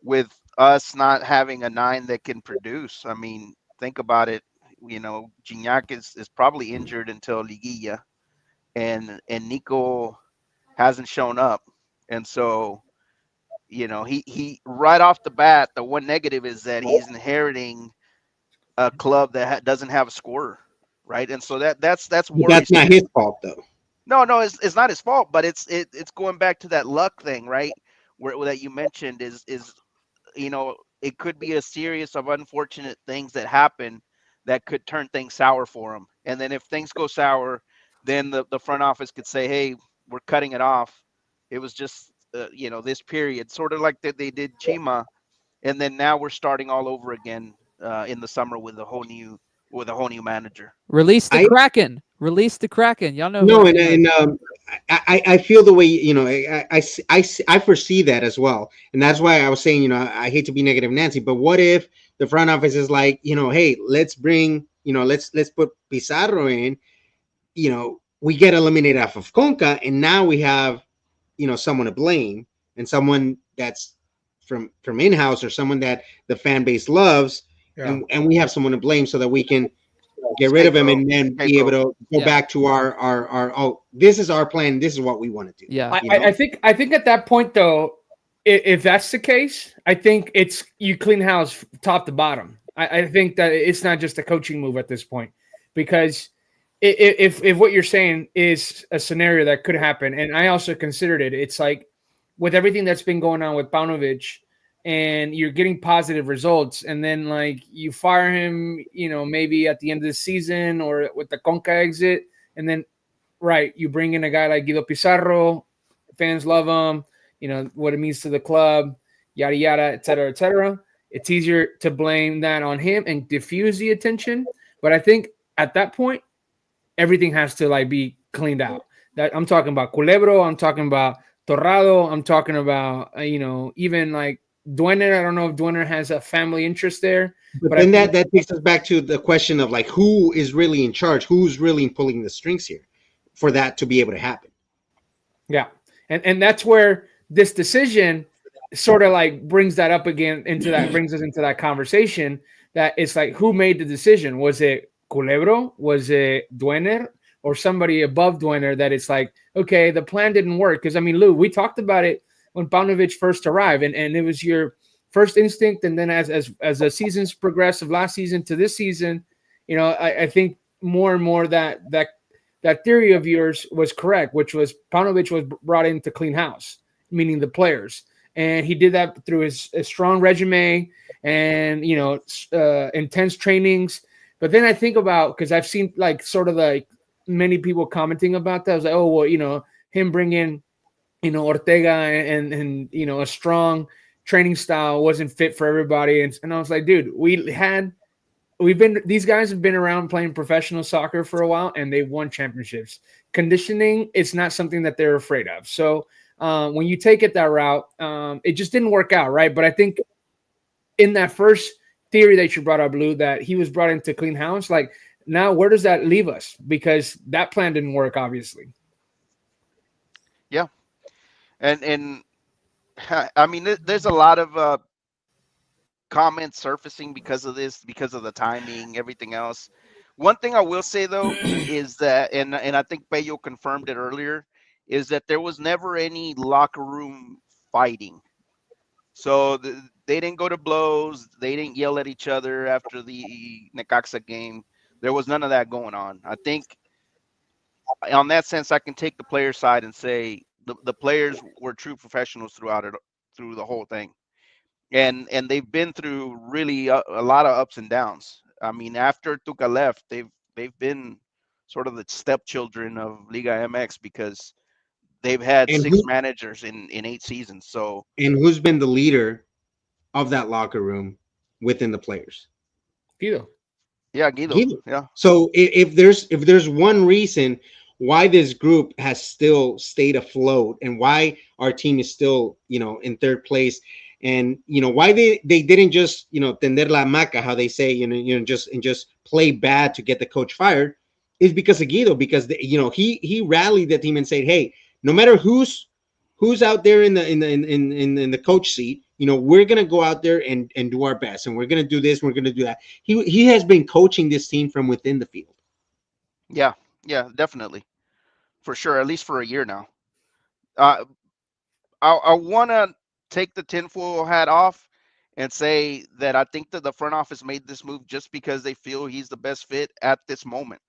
with us not having a 9 that can produce. I mean, think about it. Gignac is probably injured until Liguilla, and Nico hasn't shown up, and so he right off the bat, the one negative is that he's inheriting a club that doesn't have a scorer, right? And so that's worrisome. That's not his fault though. No, it's not his fault, but it's going back to that luck thing, right? Where that you mentioned is it could be a series of unfortunate things that happen that could turn things sour for him. And then if things go sour, then the front office could say, hey, we're cutting it off. It was just this period, sort of like that they did Chima, and then now we're starting all over again in the summer with a whole new manager. Release the Kraken. Release the Kraken. Y'all know. No, and I feel the way I foresee that as well, and that's why I was saying I hate to be negative Nancy, but what if the front office is like hey, let's bring let's put Pizarro in, we get eliminated off of Conca, and now we have someone to blame, and someone that's from in-house, or someone that the fan base loves, and we have someone to blame so that we can get rid of him and then be able to go back to our this is our plan, this is what we want to do. Yeah, I think at that point though, if that's the case, I think you clean house top to bottom. I think that it's not just a coaching move at this point, because if what you're saying is a scenario that could happen, and I also considered it, it's like with everything that's been going on with Paunovic, and you're getting positive results, and then like you fire him, maybe at the end of the season or with the Conca exit, and then right, you bring in a guy like Guido Pizarro, fans love him, what it means to the club, yada yada, et cetera, et cetera. It's easier to blame that on him and diffuse the attention. But I think at that point, everything has to like be cleaned out. That I'm talking about Culebro, I'm talking about Torrado, I'm talking about even like Duener. I don't know if Duener has a family interest there, But but I then think that takes us back to the question of like who is really in charge, who's really pulling the strings here for that to be able to happen. yeah, and that's where this decision sort of like brings that up again into that brings us into that conversation that it's like who made the decision? Was it Culebro? Was it Duener? Or somebody above Duener that it's like, okay, the plan didn't work. Because I mean, Lou, we talked about it when Paunovic first arrived, and it was your first instinct, and then as the seasons progressed of last season to this season, I think more and more that theory of yours was correct, which was Paunovic was brought in to clean house, meaning the players, and he did that through his strong resume and intense trainings. But then I think about because I've seen like sort of like many people commenting about that. I was like, oh well, him bringing Ortega and a strong training style wasn't fit for everybody, and I was like, dude, these guys have been around playing professional soccer for a while and they've won championships. Conditioning, it's not something that they're afraid of. So when you take it that route, it just didn't work out, right? But I think in that first theory that you brought up, Lou, that he was brought in to clean house, like now where does that leave us? Because that plan didn't work, obviously. Yeah, and I mean, there's a lot of comments surfacing because of this, because of the timing, everything else. One thing I will say though is that, and I think Bayo confirmed it earlier, is that there was never any locker room fighting. So they didn't go to blows. They didn't yell at each other after the Necaxa game. There was none of that going on. I think on that sense, I can take the player side and say the players were true professionals throughout it, through the whole thing, and they've been through really a lot of ups and downs. I mean, after Tuca left, they've been sort of the stepchildren of Liga MX because they've had And six who managers in 8 seasons. So and who's been the leader of that locker room within the players? Guido. yeah, Guido. Guido. Yeah, So if there's one reason why this group has still stayed afloat and why our team is still in third place, and why they didn't just tender la hamaca, how they say, just play bad to get the coach fired, is because of Guido, because he rallied the team and said, hey, no matter who's out there in the coach seat, we're gonna go out there and do our best, and we're gonna do this, we're gonna do that. He has been coaching this team from within the field. yeah, yeah, definitely, for sure. At least for a year now. Uh, I want to take the tinfoil hat off and say that I think that the front office made this move just because they feel he's the best fit at this moment.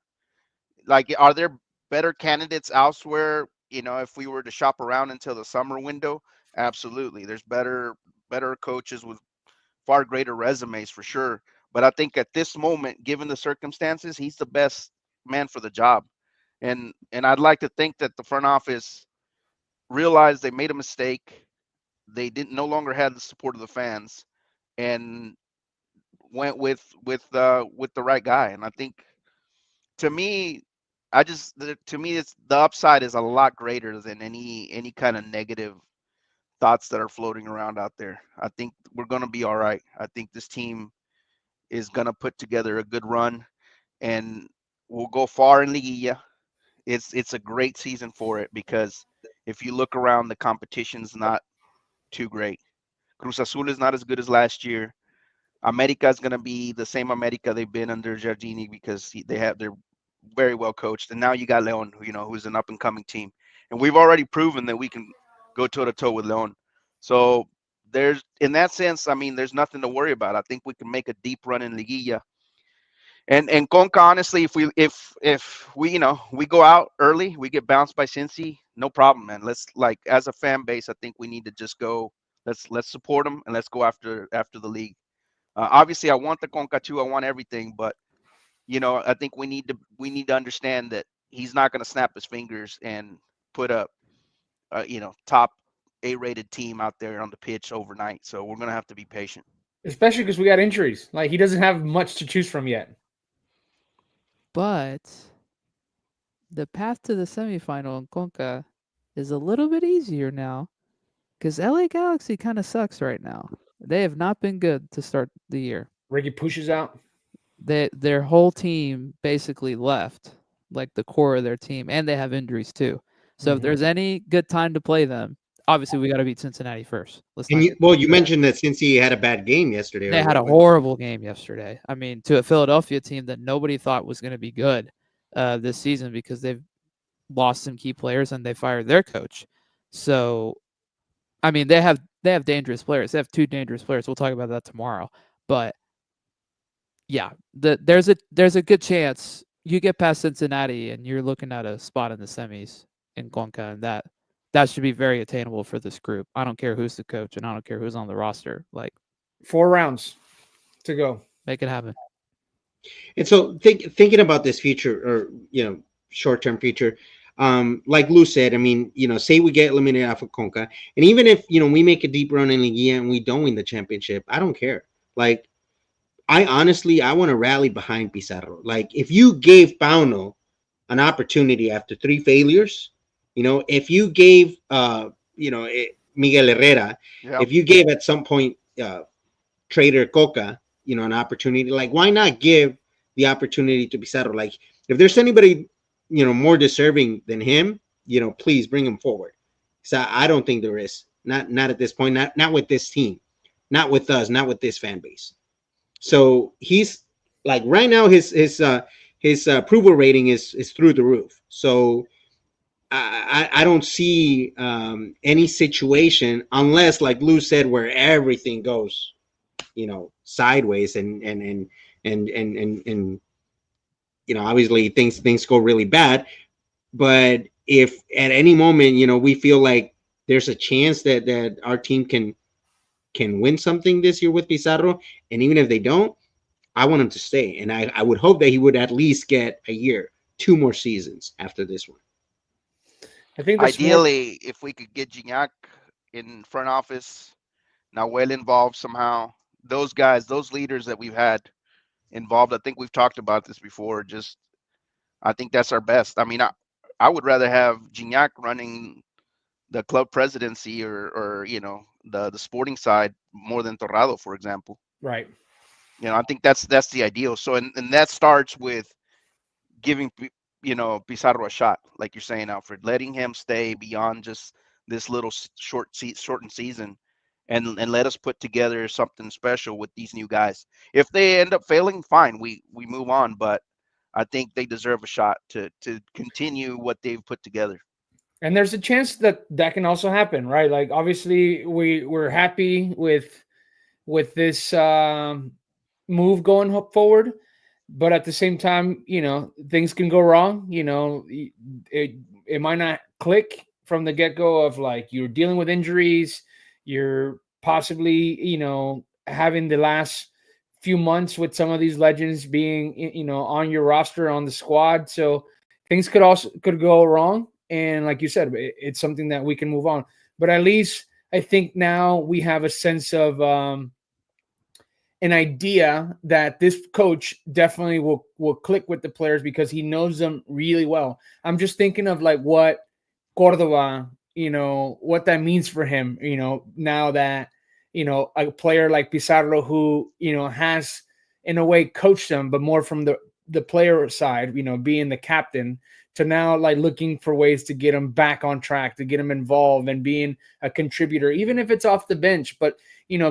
Like, are there better candidates elsewhere? If we were to shop around until the summer window, absolutely. There's better coaches with far greater resumes for sure. But I think at this moment, given the circumstances, he's the best man for the job. And I'd like to think that the front office realized they made a mistake. They didn't no longer had the support of the fans, and went with the right guy. And I think, to me, to me, it's the upside is a lot greater than any kind of negative thoughts that are floating around out there. I think we're gonna be all right. I think this team is gonna put together a good run, and we'll go far in Liguilla. It's a great season for it because if you look around, the competition's not too great. Cruz Azul is not as good as last year. America is going to be the same America they've been under Jardini because they're very well coached. And now you got Leon, who's an up and coming team, and we've already proven that we can go toe to toe with Leon. So there's, in that sense, I mean, there's nothing to worry about. I think we can make a deep run in Liguilla, And Conca, honestly, if we we go out early, we get bounced by Cincy, no problem, man. Let's, like, as a fan base, I think we need to just go. Let's support them and let's go after the league. Obviously, I want the Conca too. I want everything, but I think we need to understand that he's not going to snap his fingers and put up top A-rated team out there on the pitch overnight. So we're going to have to be patient. Especially because we got injuries. Like, he doesn't have much to choose from yet. But the path to the semifinal in Conca is a little bit easier now because LA Galaxy kind of sucks right now. They have not been good to start the year. Ricky pushes out. Their whole team basically left, like the core of their team, and they have injuries too. So if there's any good time to play them, obviously we got to beat Cincinnati first. And you mentioned that Cincy had a bad game yesterday. They had a horrible game yesterday. I mean, to a Philadelphia team that nobody thought was going to be good this season because they've lost some key players and they fired their coach. So, I mean, they have dangerous players. They have 2 dangerous players. We'll talk about that tomorrow. But yeah, there's a good chance you get past Cincinnati and you're looking at a spot in the semis in Conca, and that should be very attainable for this group. I don't care who's the coach and I don't care who's on the roster. Like, 4 rounds to go. make it happen. And so thinking about this future, or short-term future, like Lou said, I mean, say we get eliminated off of Conca, and even if we make a deep run in Liguilla and we don't win the championship, I don't care. Like, I want to rally behind Pizarro. Like, if you gave Pauno an opportunity after 3 failures, if you gave Miguel Herrera, if you gave at some point Trader Coca, an opportunity, like, why not give the opportunity to Pizarro? Like, if there's anybody more deserving than him, please bring him forward. So I don't think there is. Not at this point. Not with this team. Not with us. Not with this fan base. So he's, like, right now his approval rating is through the roof. So I don't see any situation, unless, like Lou said, where everything goes sideways and obviously things go really bad. But if at any moment we feel like there's a chance that our team can win something this year with Pizarro, and even if they don't, I want him to stay, and I would hope that he would at least get a year, 2 more seasons after this one. I think ideally, if we could get Gignac in front office, Nahuel involved somehow, those guys, those leaders that we've had involved, I think we've talked about this before. Just, I think that's our best. I mean, I would rather have Gignac running the club presidency or the sporting side more than Torrado, for example. Right. I think that's the ideal. So, and that starts with giving Pizarro a shot, like you're saying, Alfred, letting him stay beyond just this little shortened season, and let us put together something special with these new guys. If they end up failing, fine, we move on. But I think they deserve a shot to continue what they've put together. And there's a chance that can also happen, right? Like, obviously we're happy with this move going forward, but at the same time, things can go wrong. It might not click from the get-go of, like, you're dealing with injuries, you're possibly having the last few months with some of these legends being on your roster, on the squad, so things could go wrong. And like you said, it's something that we can move on. But at least I think now we have a sense of an idea that this coach definitely will click with the players because he knows them really well. I'm just thinking of, like, what Cordova, what that means for him, now that, a player like Pizarro who, has in a way coached them, but more from the player side, being the captain, to now, like, looking for ways to get him back on track, to get him involved and being a contributor, even if it's off the bench, but,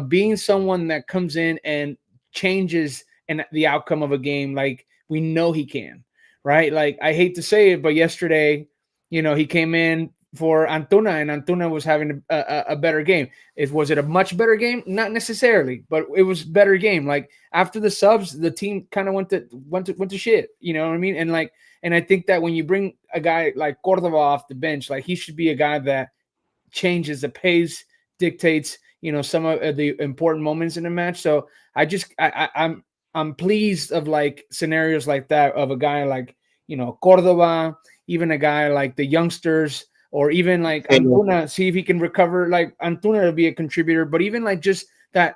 being someone that comes in and changes the outcome of a game. Like, we know he can, right? Like, I hate to say it, but yesterday, he came in for Antuna, and Antuna was having a better game. Was it a much better game? Not necessarily, but it was better game. Like after the subs, the team kind of went to shit. You know what I mean? And I think that when you bring a guy like Cordova off the bench, like he should be a guy that changes the pace, dictates, some of the important moments in the match. So I'm pleased of like scenarios like that of a guy like, Cordova, even a guy like the youngsters, or even like Antuna, see if he can recover. Like Antuna to be a contributor, but even like just that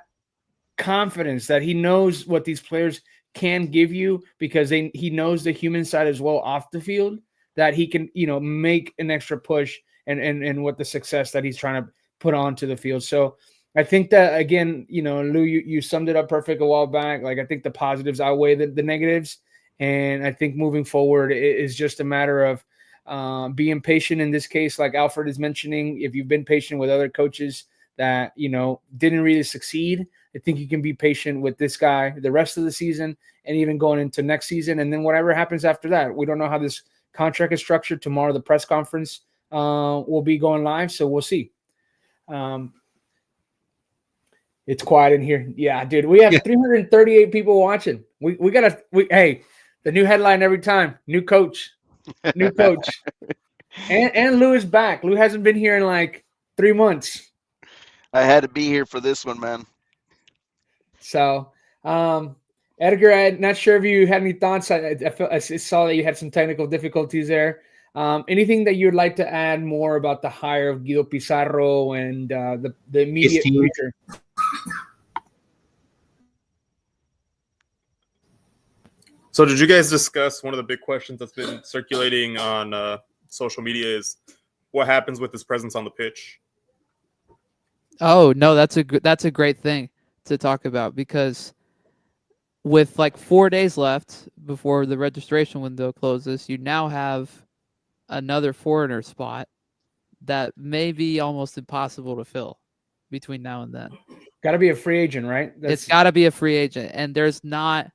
confidence that he knows what these players can give you, because he knows the human side as well off the field, that he can, make an extra push and what the success that he's trying to put onto the field. So I think that, again, Lou, you summed it up perfect a while back. Like I think the positives outweigh the negatives. And I think moving forward, it is just a matter of being patient in this case, like Alfred is mentioning. If you've been patient with other coaches that, didn't really succeed, I think you can be patient with this guy the rest of the season and even going into next season. And then whatever happens after that, we don't know how this contract is structured. Tomorrow, the press conference will be going live. So we'll see. It's quiet in here. Yeah, dude, we have 338 people watching. Hey, the new headline every time, new coach. And Lou is back. Lou hasn't been here in like 3 months. I had to be here for this one, man. So, Edgar, I'm not sure if you had any thoughts. I saw that you had some technical difficulties there. Anything that you'd like to add more about the hire of Guido Pizarro and the immediate future? So did you guys discuss one of the big questions that's been circulating on social media is what happens with his presence on the pitch? Oh, no, that's a great thing to talk about, because with like 4 days left before the registration window closes, you now have another foreigner spot that may be almost impossible to fill between now and then. Got to be a free agent, right? It's got to be a free agent, and there's not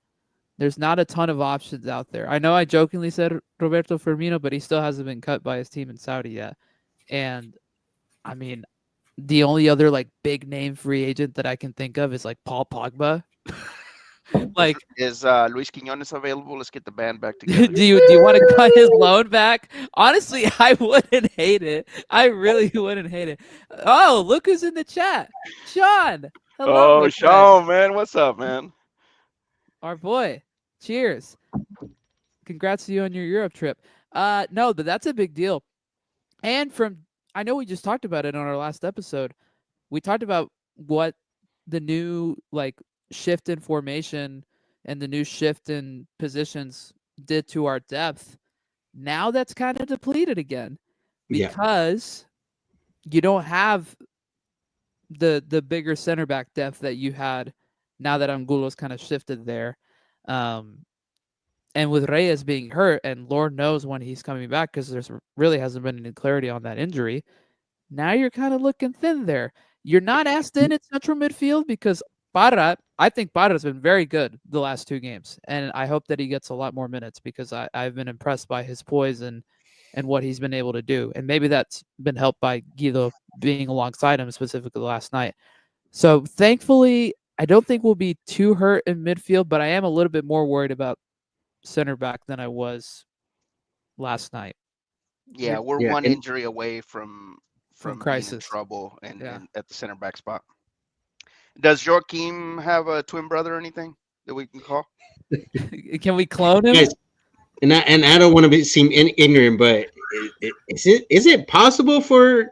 a ton of options out there. I know I jokingly said Roberto Firmino, but he still hasn't been cut by his team in Saudi yet. And I mean, the only other like big name free agent that I can think of is like Paul Pogba. Like, is Luis Quiñones available? Let's get the band back together. do you want to cut his loan back? Honestly, I wouldn't hate it. I really wouldn't hate it. Oh, look who's in the chat, Sean. Hello, Oh, Sean, man, what's up, man? Our boy. Cheers. Congrats to you on your Europe trip. No, but that's a big deal. And I know we just talked about it on our last episode. We talked about what the new like shift in formation and the new shift in positions did to our depth. Now that's kind of depleted again, because you don't have the bigger center back depth that you had now that Angulo's kind of shifted there. And with Reyes being hurt, and Lord knows when he's coming back, because there's really hasn't been any clarity on that injury. Now you're kind of looking thin there. You're not as thin in central midfield, because I think Parra's been very good the last 2 games, and I hope that he gets a lot more minutes, because I've been impressed by his poise and what he's been able to do. And maybe that's been helped by Guido being alongside him, specifically last night. So thankfully, I don't think we'll be too hurt in midfield, but I am a little bit more worried about center back than I was last night. Yeah, we're one injury away from crisis, being in trouble and at the center back spot. Does Joaquim have a twin brother or anything that we can call? Can we clone him? Guys, and I don't want to seem ignorant, but is it possible for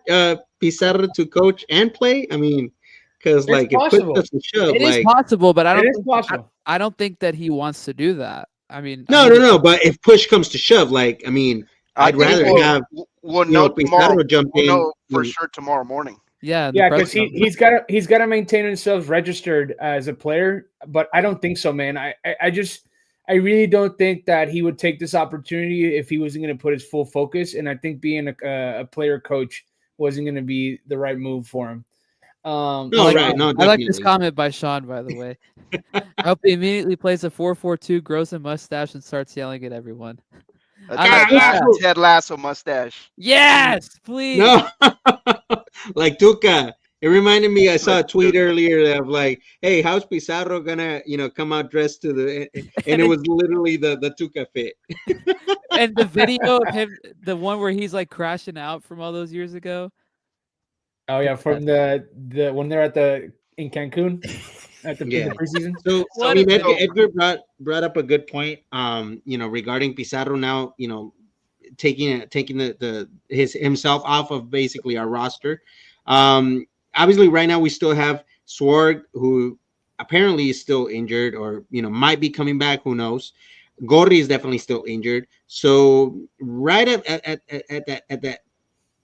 Pizarro to coach and play? I mean, because like if push comes to shove, it is possible, but I don't think that he wants to do that. I mean, no. But if push comes to shove, like I mean, I'd rather have Pizarro jump in. We'll know for sure tomorrow morning. Yeah, because he's got to maintain himself registered as a player. But I don't think so, man. I really don't think that he would take this opportunity if he wasn't going to put his full focus. And I think being a player coach wasn't going to be the right move for him. I like this comment by Sean, by the way. I hope he immediately plays a 4-4-2, grows a mustache, and starts yelling at everyone. A I like that. Ted Lasso mustache. Yes, please. No, like Tuca. It reminded me. I saw a tweet earlier that of like, "Hey, how's Pizarro gonna, come out dressed to the?" And it was literally the Tuca fit. And the video of him, the one where he's like crashing out from all those years ago. Oh yeah, from the when they're in Cancun at in Yeah. the preseason. So I What mean, a Edgar brought up a good point. Regarding Pizarro now, taking the his himself off of basically our roster. Um, Obviously, right now we still have Swarg, who apparently is still injured, or might be coming back. Who knows? Gorri is definitely still injured. So right at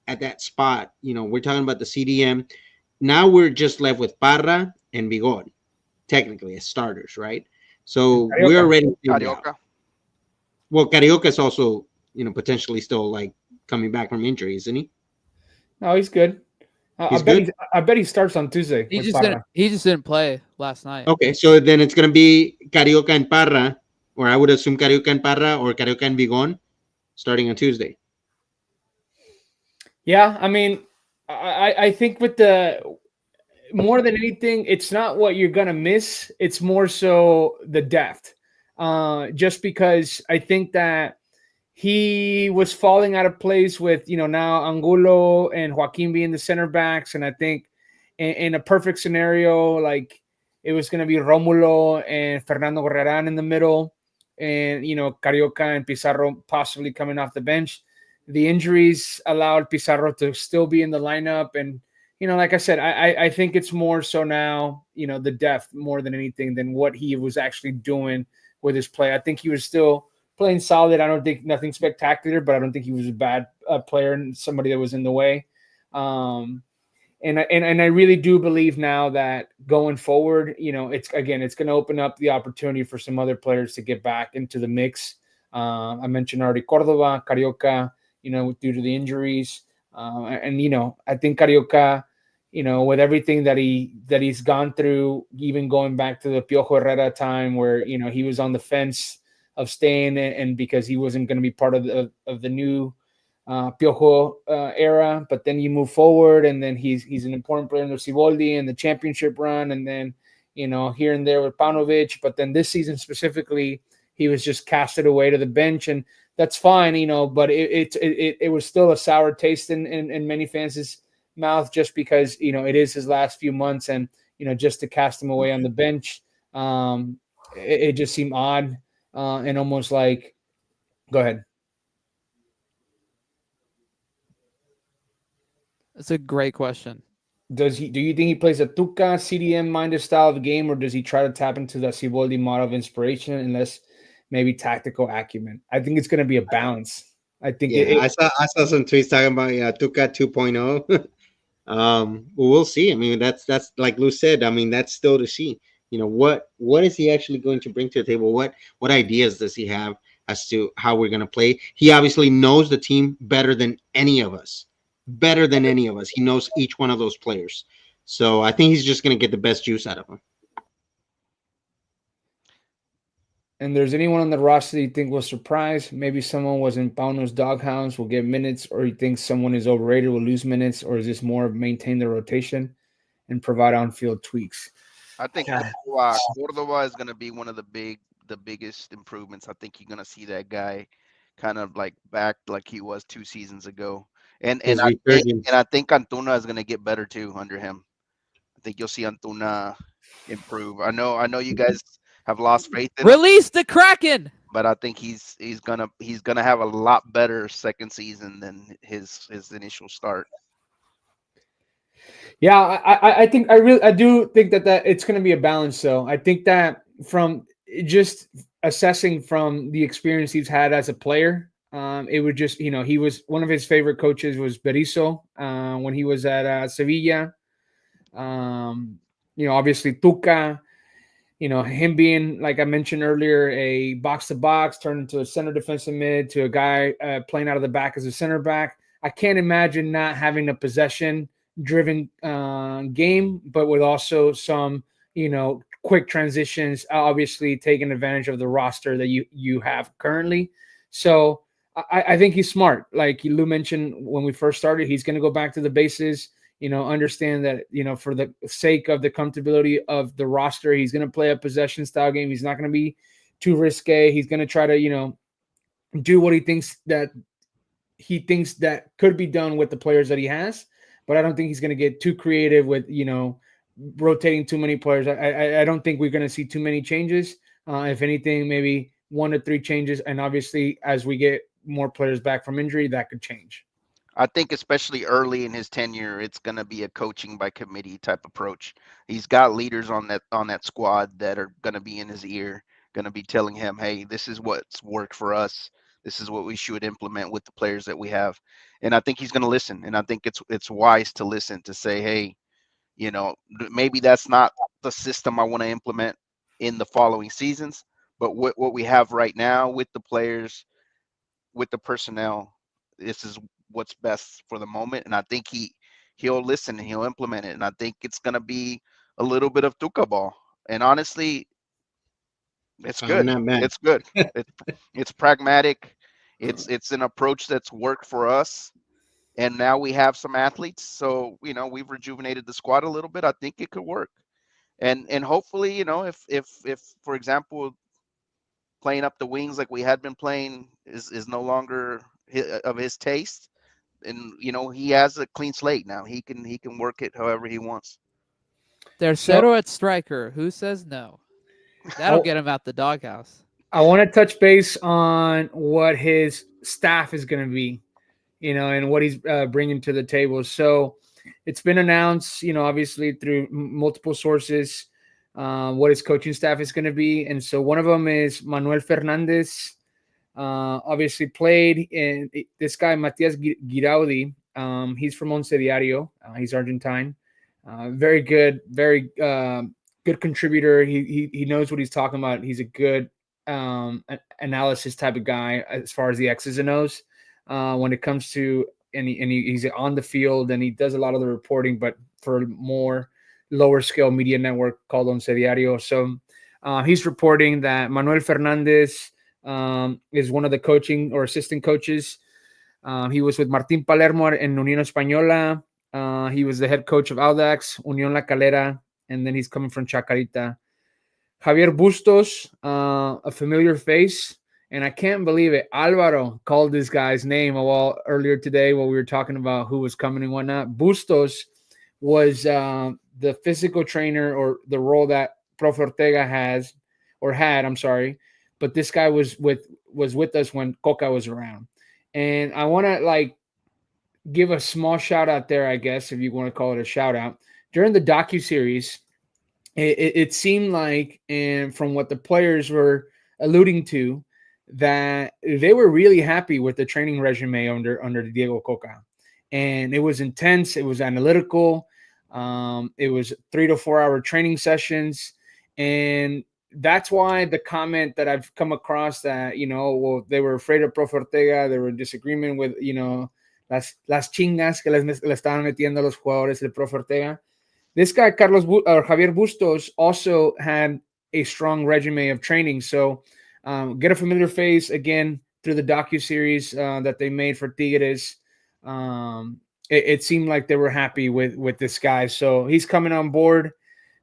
that spot, we're talking about the CDM. Now we're just left with Parra and Vigor, technically as starters, right? So Carioca. we're already figured out. Carioca. Well, Carioca is also, potentially still like coming back from injury, isn't he? No, he's good. He's good? I bet he starts on Tuesday. He with just Parra. didn't. He just didn't play last night. Okay, so then it's gonna be Carioca and Parra, or I would assume Carioca and Parra or Carioca and Vigon, starting on Tuesday. Yeah, I mean, I think with the more than anything, it's not what you're gonna miss. It's more so the depth. Just because I think that he was falling out of place with now Angulo and Joaquin being the center backs, and I think in a perfect scenario, like it was going to be Romulo and Fernando Gorreran in the middle, and Carioca and Pizarro possibly coming off the bench. The injuries allowed Pizarro to still be in the lineup, and like I said, I think it's more so now the depth more than anything than what he was actually doing with his play. I think he was still playing solid. I don't think nothing spectacular, but I don't think he was a bad player and somebody that was in the way. And I really do believe now that going forward, it's going to open up the opportunity for some other players to get back into the mix. I mentioned already Cordova, Carioca, due to the injuries, and I think Carioca, with everything that he's gone through, even going back to the Piojo Herrera time where he was on the fence of staying, and because he wasn't going to be part of the new Piojo era, but then you move forward, and then he's an important player in the Siboldi and the championship run, and then here and there with Paunovic, but then this season specifically, he was just casted away to the bench, and that's fine, but it was still a sour taste in many fans' mouth, just because it is his last few months, and just to cast him away on the bench, it just seemed odd. And almost like, go ahead. That's a great question. Do you think he plays a Tuca CDM minded style of game, or does he try to tap into the Siboldi model of inspiration and less maybe tactical acumen? I think it's going to be a balance. I think I saw some tweets talking about Tuca 2.0. We'll see. I mean, that's like Lou said. I mean, that's still to see. What is he actually going to bring to the table? What ideas does he have as to how we're going to play? He obviously knows the team better than any of us. He knows each one of those players. So I think he's just going to get the best juice out of them. And there's anyone on the roster that you think will surprise? Maybe someone was in Pauno's doghouse, will get minutes, or you think someone is overrated, will lose minutes, or is this more maintain the rotation and provide on-field tweaks? I think Cordova is going to be one of the biggest improvements. I think you're going to see that guy kind of like back like he was 2 seasons ago. And I think Antuna is going to get better too under him. I think you'll see Antuna improve. I know you guys have lost faith in him, Release the Kraken. but I think he's gonna have a lot better second season than his initial start. Yeah, I do think that it's going to be a balance. Though I think that from just assessing from the experience he's had as a player, it would just he was one of his favorite coaches was Berizzo when he was at Sevilla. Obviously Tuca. Him being, like I mentioned earlier, a box-to-box, turned into a center defensive mid to a guy playing out of the back as a center back. I can't imagine not having a possession-driven game, but with also some, quick transitions, obviously taking advantage of the roster that you have currently. So I think he's smart. Like Lou mentioned when we first started, he's going to go back to the bases. Understand that for the sake of the comfortability of the roster, he's going to play a possession style game. He's not going to be too risque. He's going to try to do what he thinks that could be done with the players that he has. But I don't think he's going to get too creative with rotating too many players. I don't think we're going to see too many changes. If anything, maybe 1 to 3 changes. And obviously, as we get more players back from injury, that could change. I think especially early in his tenure, it's going to be a coaching by committee type approach. He's got leaders on that squad that are going to be in his ear, going to be telling him, "Hey, this is what's worked for us. This is what we should implement with the players that we have." And I think he's going to listen. And I think it's wise to listen, to say, "Hey, maybe that's not the system I want to implement in the following seasons, but what we have right now with the players, with the personnel, this is what's best for the moment." And I think he'll listen and he'll implement it. And I think it's going to be a little bit of Tuca ball. And honestly, it's good. Not bad. It's good. It's pragmatic. It's an approach that's worked for us. And now we have some athletes, so we've rejuvenated the squad a little bit. I think it could work, and hopefully, if for example, playing up the wings like we had been playing is no longer of his taste, and he has a clean slate now. He can work it however he wants. Tercero at striker. Who says no? That'll get him out the doghouse. I want to touch base on what his staff is going to be, and what he's bringing to the table. So it's been announced, obviously through multiple sources, what his coaching staff is going to be. And so one of them is Manuel Fernandez, obviously played in this guy, Matias Giraudi. He's from Once Diario. He's Argentine. Very good, very good contributor. He knows what he's talking about. He's a good analysis type of guy as far as the X's and O's. When it comes to he's on the field and he does a lot of the reporting, but for more lower scale media network called Once Diario. So he's reporting that Manuel Fernandez is one of the coaching or assistant coaches. He was with Martín Palermo in Unión Española. He was the head coach of Audax, Unión La Calera, and then he's coming from Chacarita. Javier Bustos, a familiar face. And I can't believe it. Alvaro called this guy's name earlier today while we were talking about who was coming and whatnot. Bustos was the physical trainer, or the role that Prof Ortega had. I'm sorry. But this guy was with us when Coca was around. And I want to give a small shout out there, I guess, if you want to call it a shout out. During the docuseries, it seemed like, and from what the players were alluding to, that they were really happy with the training resume under Diego Coca. And it was intense. It was analytical. It was 3 to 4 hour training sessions. And that's why the comment that I've come across that, they were afraid of Prof Ortega. They were in disagreement with, las chingas que le estaban metiendo a los jugadores de Prof Ortega. This guy, Javier Bustos, also had a strong resume of training. So get a familiar face again through the docuseries that they made for Tigres. It seemed like they were happy with this guy. So he's coming on board.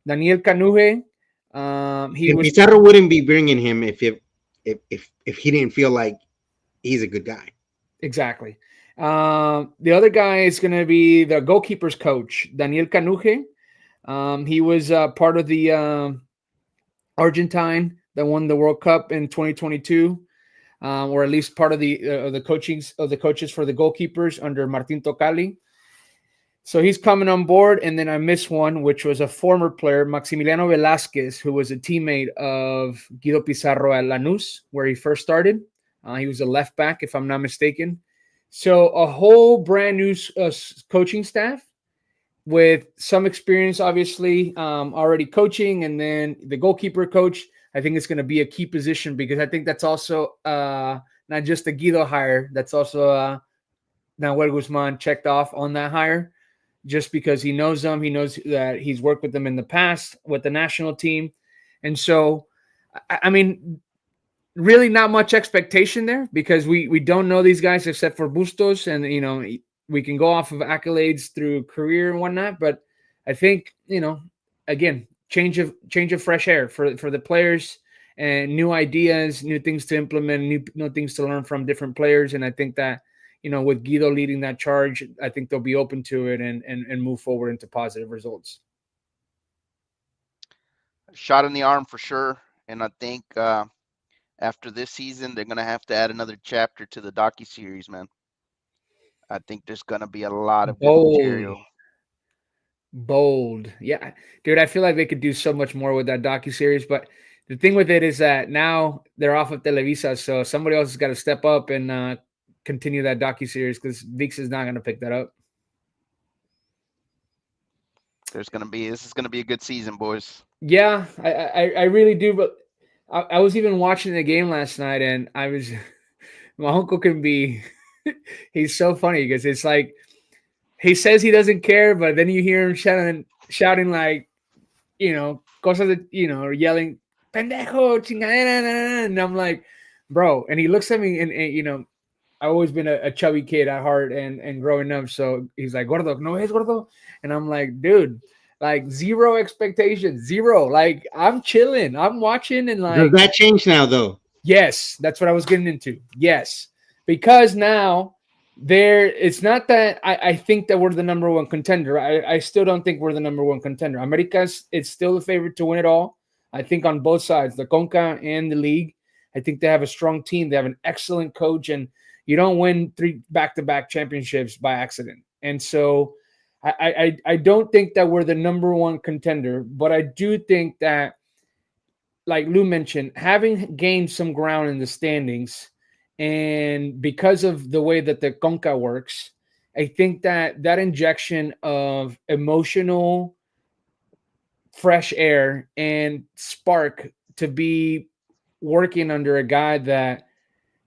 Daniel Canuje. Pizarro wouldn't be bringing him if he didn't feel like he's a good guy. Exactly. The other guy is going to be the goalkeepers coach, Daniel Canuje. He was part of the Argentine that won the World Cup in 2022, or at least part of the coaches for the goalkeepers under Martín Tocali. So he's coming on board. And then I missed one, which was a former player, Maximiliano Velázquez, who was a teammate of Guido Pizarro at Lanús, where he first started. He was a left back, if I'm not mistaken. So a whole brand new coaching staff with some experience, obviously, already coaching. And then the goalkeeper coach, I think it's going to be a key position, because I think that's also not just a Guido hire. That's also Nahuel Guzman checked off on that hire, just because he knows them. He knows that he's worked with them in the past with the national team. And so, I mean, really not much expectation there because we don't know these guys except for Bustos, and we can go off of accolades through career and whatnot. But I think again, change of fresh air for the players and new ideas, new things to implement, new things to learn from different players. And I think that with Guido leading that charge, I think they'll be open to it and move forward into positive results. Shot in the arm for sure, and I think after this season they're gonna have to add another chapter to the docu-series, man. I think there's gonna be a lot of good material. Bold. Yeah, dude, I feel like they could do so much more with that docu-series, but the thing with it is that now they're off of Televisa, so somebody else has got to step up and continue that docu-series because VIX is not going to pick that up. This is gonna be a good season, boys. Yeah, I really do, but I was even watching the game last night, and I was my uncle can be he's so funny because it's like he says he doesn't care, but then you hear him shouting like, cosas that, or yelling, pendejo, chingadera, and I'm like, bro. And he looks at me, and I've always been a chubby kid at heart and growing up. So he's like, gordo, no es gordo. And I'm like, dude, like zero expectations, zero. Like I'm chilling, I'm watching, and like. Does that change now, though? Yes, that's what I was getting into. Yes, because now it's not that I think that we're the number one contender. I still don't think we're the number one contender. It's still the favorite to win it all. I think on both sides, the Conca and the league. I think they have a strong team. They have an excellent coach, and you don't win 3 back-to-back championships by accident. And so I don't think that we're the number one contender, but I do think that, like Lou mentioned, having gained some ground in the standings, and because of the way that the Conca works, I think that injection of emotional fresh air and spark to be working under a guy that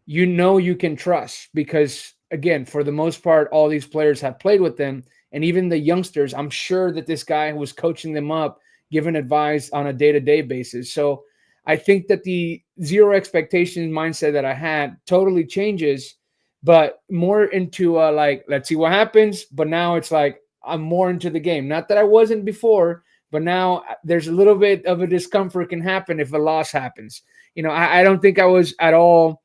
you can trust, because again, for the most part, all these players have played with them, and even the youngsters, I'm sure that this guy was coaching them up, giving advice on a day-to-day basis. So I think that the zero expectations mindset that I had totally changes, but more into like, let's see what happens. But now it's like I'm more into the game. Not that I wasn't before, but now there's a little bit of a discomfort can happen if a loss happens. I don't think I was at all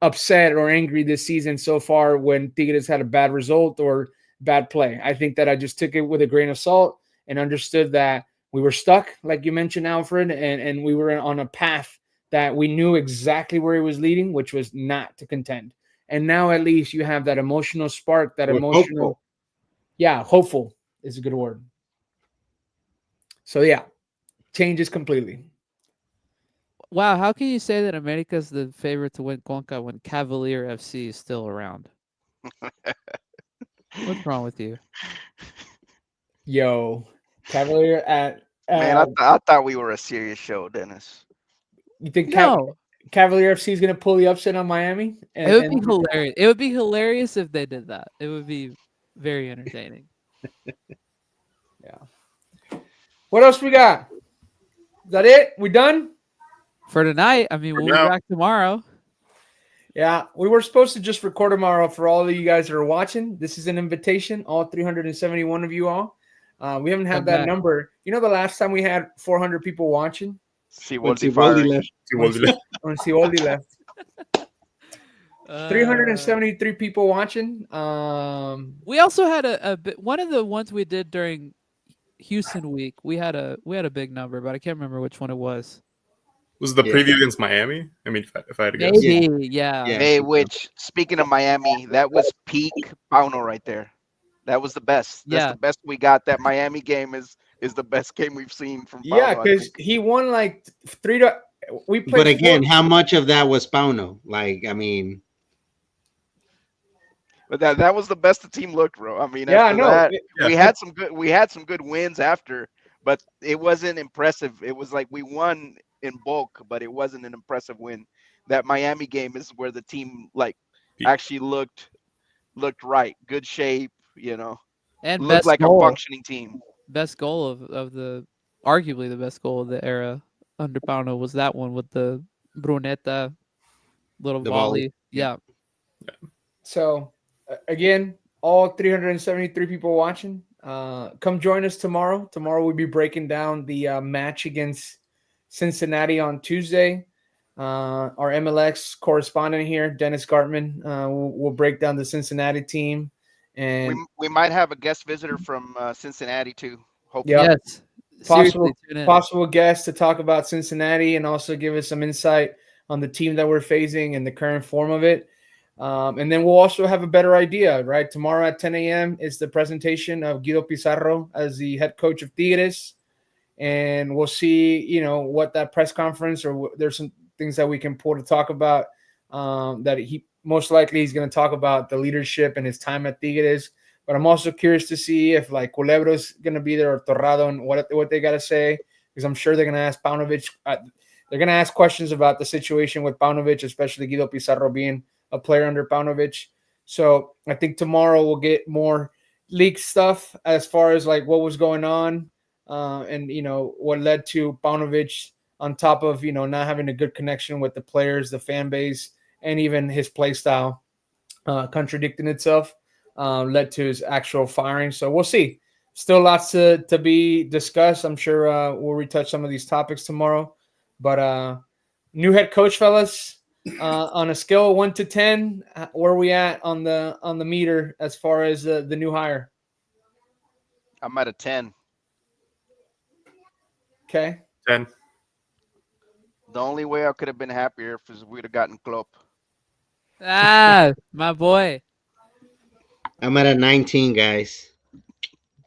upset or angry this season so far when Tigres had a bad result or bad play. I think that I just took it with a grain of salt and understood that we were stuck, like you mentioned, Alfred, and we were on a path that we knew exactly where it was leading, which was not to contend. And now at least you have that emotional spark, that emotional, hopeful is a good word. So yeah, changes completely. Wow, how can you say that America's the favorite to win Conca when Cavalier FC is still around? What's wrong with you? Yo, Cavalier at Man, I thought we were a serious show, Dennis. you think No, Cavalier FC is going to pull the upset on Miami? it would be hilarious. It would be hilarious if they did that. It would be very entertaining. Yeah. What else we got? Is that it? We done? For tonight, I mean, we'll be back tomorrow. Yeah, we were supposed to just record tomorrow for all of you guys that are watching. This is an invitation, all 371 of you all. We haven't had that number. The last time we had 400 people watching? Siboldi left. When Siboldi left. 373 people watching. We also had a one of the ones we did during Houston week. We had a big number, but I can't remember which one it was. Was the preview against Miami? I mean, if I had to guess. Maybe, yeah. Hey, which, speaking of Miami, that was peak Pauno right there. That was the best. That's the best we got. That Miami game is the best game we've seen from Pauno. Yeah, because he won like 3-. We played. But again, how much of that was Pauno? Like, I mean. But that was the best the team looked, bro. I mean, we had some good wins after, but it wasn't impressive. It was like we won in bulk, but it wasn't an impressive win. That Miami game is where the team actually looked right, good shape, and looked like a functioning team. Best goal of the arguably the best goal of the era under Pauno was that one with the Brunetta little The volley. volley. Yeah. So again, all 373 people watching, come join us tomorrow. Tomorrow we'll be breaking down the match against Cincinnati on Tuesday. Our MLS correspondent here, Dennis Gartman, will break down the Cincinnati team. And We might have a guest visitor from Cincinnati too. Hopefully. Yep. Yes. possible Seriously, tune in. possible guest to talk about Cincinnati and also give us some insight on the team that we're facing and the current form of it. And then we'll also have a better idea, right? Tomorrow at 10 a.m. is the presentation of Guido Pizarro as the head coach of Tigres. And we'll see, what that press conference or there's some things that we can pull to talk about that he most likely he's going to talk about the leadership and his time at Tigres. But I'm also curious to see if like Culebro's going to be there or Torrado and what they got to say, because I'm sure they're going to ask Paunovic. They're going to ask questions about the situation with Paunovic, especially Guido Pizarro being a player under Paunovic. So I think tomorrow we'll get more leaked stuff as far as like what was going on and, what led to Paunovic on top of, not having a good connection with the players, the fan base, and even his play style contradicting itself. Led to his actual firing. So we'll see. Still lots to be discussed. I'm sure we'll retouch some of these topics tomorrow. But new head coach, fellas, on a scale of 1 to 10, where are we at on the meter as far as the new hire? I'm at a 10. Okay. 10. The only way I could have been happier if we'd have gotten Klopp. My boy. I'm at a 19, guys.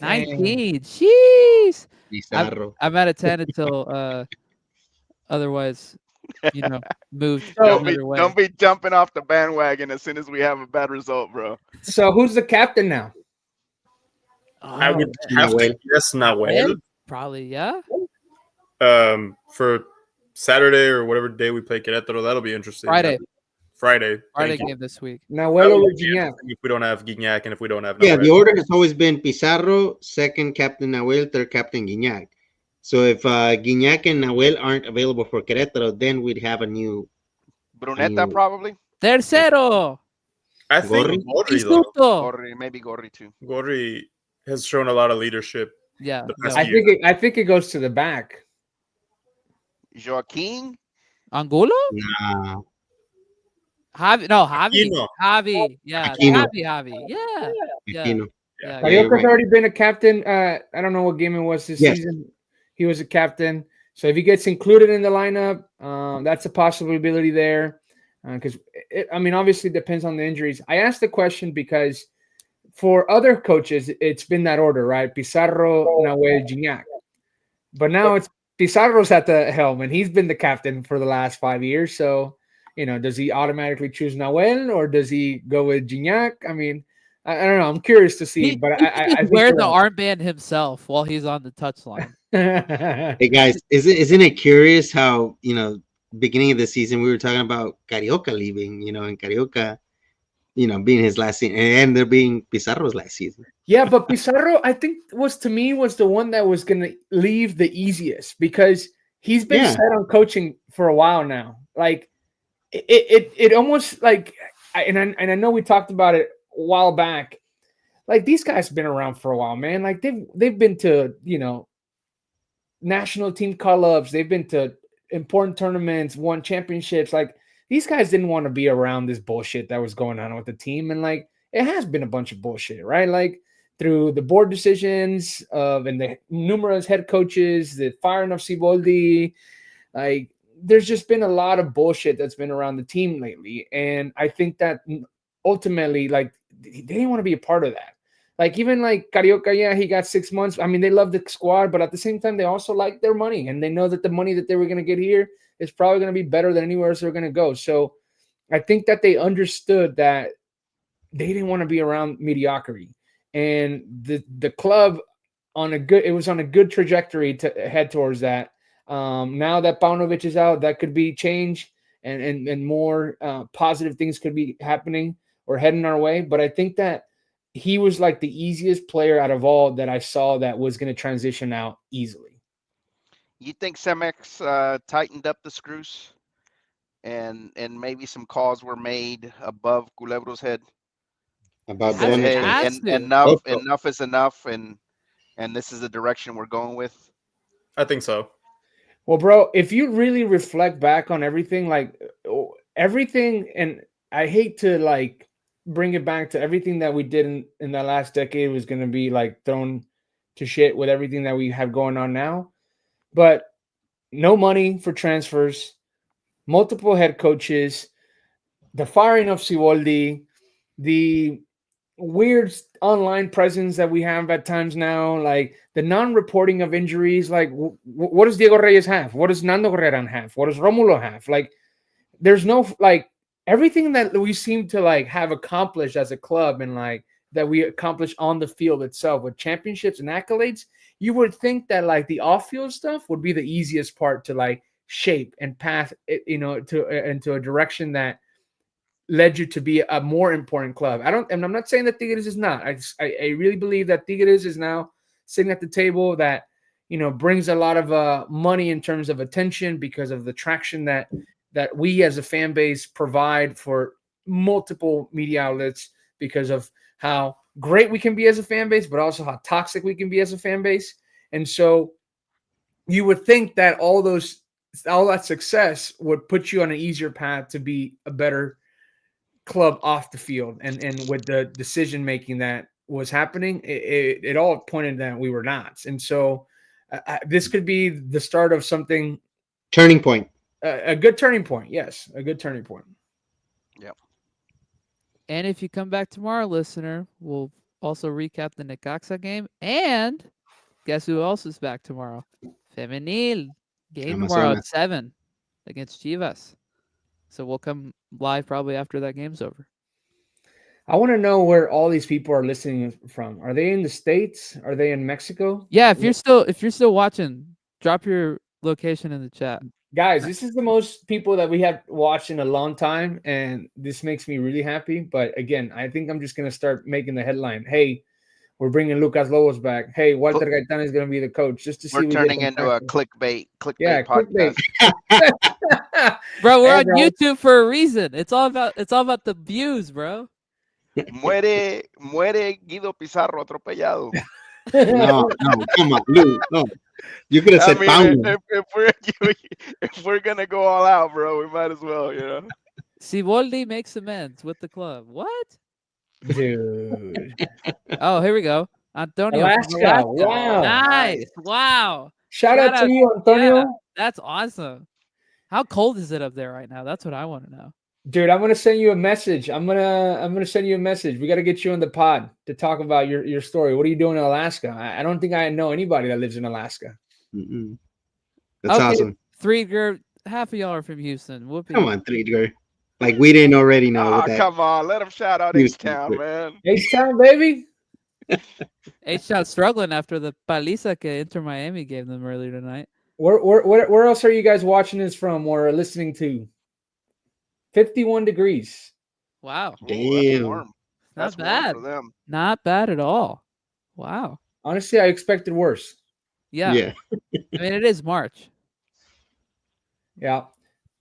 19. Jeez. Pizarro. I'm at a 10 until otherwise, moved So- another way. Don't be jumping off the bandwagon as soon as we have a bad result, bro. So who's the captain now? I would Oh, have to Nahuel. guess Nahuel. probably, yeah. For Saturday or whatever day we play Querétaro. That'll be interesting. Friday. Friday. Friday Thank you. game this week. Nahuel That or would be Gignac? interesting if we don't have Guignac and if we don't have Yeah, Nahuel. the order has always been Pizarro, second captain Nahuel, third captain Guignac. So if Guignac and Nahuel aren't available for Querétaro, then we'd have a new. Brunetta, probably. Tercero. I think Gorri? Gorri, though. Isuto. Maybe Gorri too. Gorri has shown a lot of leadership. Yeah. The no. past I think it goes to the back. Joaquin. Angulo? Nah. Javi. No, Javi. Aquino. Javi. Yeah. Aquino. Javi. Yeah. Yeah. Aquino. Yeah. Yeah, you're Carioca's right. already been a captain. I don't know what game it was this Yes. season. He was a captain. So if he gets included in the lineup, that's a possibility there. Because, obviously it depends on the injuries. I asked the question because for other coaches, it's been that order, right? Pizarro, Nahuel, Gignac. But now it's Pizarro's at the helm, and he's been the captain for the last 5 years. So, does he automatically choose Nahuel or does he go with Gignac? I don't know. I'm curious to see. He could wear the armband himself while he's on the touchline. Hey guys, isn't it curious how beginning of the season we were talking about Carioca leaving, and Carioca, being his last season, and there being Pizarro's last season. Yeah, but Pizarro, I think was the one that was going to leave the easiest because he's been set on coaching for a while now. Like it almost like, and I know we talked about it a while back. Like these guys have been around for a while, man. Like they've been to national team call-ups. They've been to important tournaments, won championships. Like these guys didn't want to be around this bullshit that was going on with the team, and like it has been a bunch of bullshit, right? Like through the board decisions and the numerous head coaches, the firing of Siboldi, like there's just been a lot of bullshit that's been around the team lately, and I think that ultimately, like they didn't want to be a part of that. Like even like Carioca, yeah, he got 6 months. They love the squad, but at the same time, they also like their money, and they know that the money that they were going to get here is probably going to be better than anywhere else they're going to go. So I think that they understood that they didn't want to be around mediocrity, and the club was on a good trajectory to head towards that. Now that Paunovic is out, that could be changed, and more positive things could be happening or heading our way. But I think that he was like the easiest player out of all that I saw that was going to transition out easily. You think Cemex tightened up the screws? and maybe some calls were made above Culebro's head. About Said, damage. hey, Has to. enough is enough, and this is the direction we're going with. I think so. Well, bro, if you really reflect back on everything, like everything, and I hate to like bring it back to everything that we did in that last decade was going to be like thrown to shit with everything that we have going on now. But no money for transfers, multiple head coaches, the firing of Siboldi, the weird online presence that we have at times now, like the non-reporting of injuries. Like, what does Diego Reyes have? What does Nando Guerrero have? What does Romulo have? Like, there's no like everything that we seem to like have accomplished as a club and like that we accomplish on the field itself with championships and accolades. You would think that like the off-field stuff would be the easiest part to like shape and path, to into a direction that led you to be a more important club. And I'm not saying that Tigres is not. I really believe that Tigres is now sitting at the table that brings a lot of money in terms of attention because of the traction that we as a fan base provide for multiple media outlets because of how great we can be as a fan base, but also how toxic we can be as a fan base. And so you would think that all that success would put you on an easier path to be a better club off the field, and with the decision making that was happening, it all pointed that we were not. And so this could be the start of something, Turning point. a good turning point. Yes, a good turning point. Yep. And if you come back tomorrow, listener, we'll also recap the Necaxa game. And guess who else is back tomorrow? Femenil. Game tomorrow Amazonas. at 7 against Chivas. So we'll come live probably after that game's over. I want to know where all these people are listening from. Are they in the States? Are they in Mexico? Yeah, if you're still watching, drop your location in the chat. Guys, this is the most people that we have watched in a long time, and this makes me really happy. But again, I think I'm just going to start making the headline. Hey, we're bringing Lucas Lobos back. Hey, Walter Gaitán is going to be the coach, just to see. We're turning into a clickbait clickbait. podcast. Bro, we're Hey, on bro. YouTube for a reason. It's all about the views, bro. Muere Guido Pizarro atropellado. No, come on, Lou. No. You could have said Pauno. If we're gonna go all out, bro, we might as well, Siboldi makes amends with the club. What? Dude. Oh, here we go. Antonio. from Alaska. Wow. Nice. Wow. Shout out to you, Antonio. Yeah, that's awesome. How cold is it up there right now? That's what I want to know. Dude, I'm gonna send you a message. I'm gonna send you a message. We got to get you on the pod to talk about your story. What are you doing in Alaska? I don't think I know anybody that lives in Alaska. Mm-mm. That's awesome. Threedger, half of y'all are from Houston. Whoopee. Come on, Threedger. Like we didn't already know. Oh, that. come on, let him shout out H-Town, man. H-Town, baby. H-Town struggling after the paliza que Inter Miami gave them earlier tonight. Where else are you guys watching this from or listening to? 51 degrees. Wow. Damn. Warm. Not That's bad. warm for them. Not bad at all. Wow. Honestly, I expected worse. Yeah. I mean, it is March. Yeah.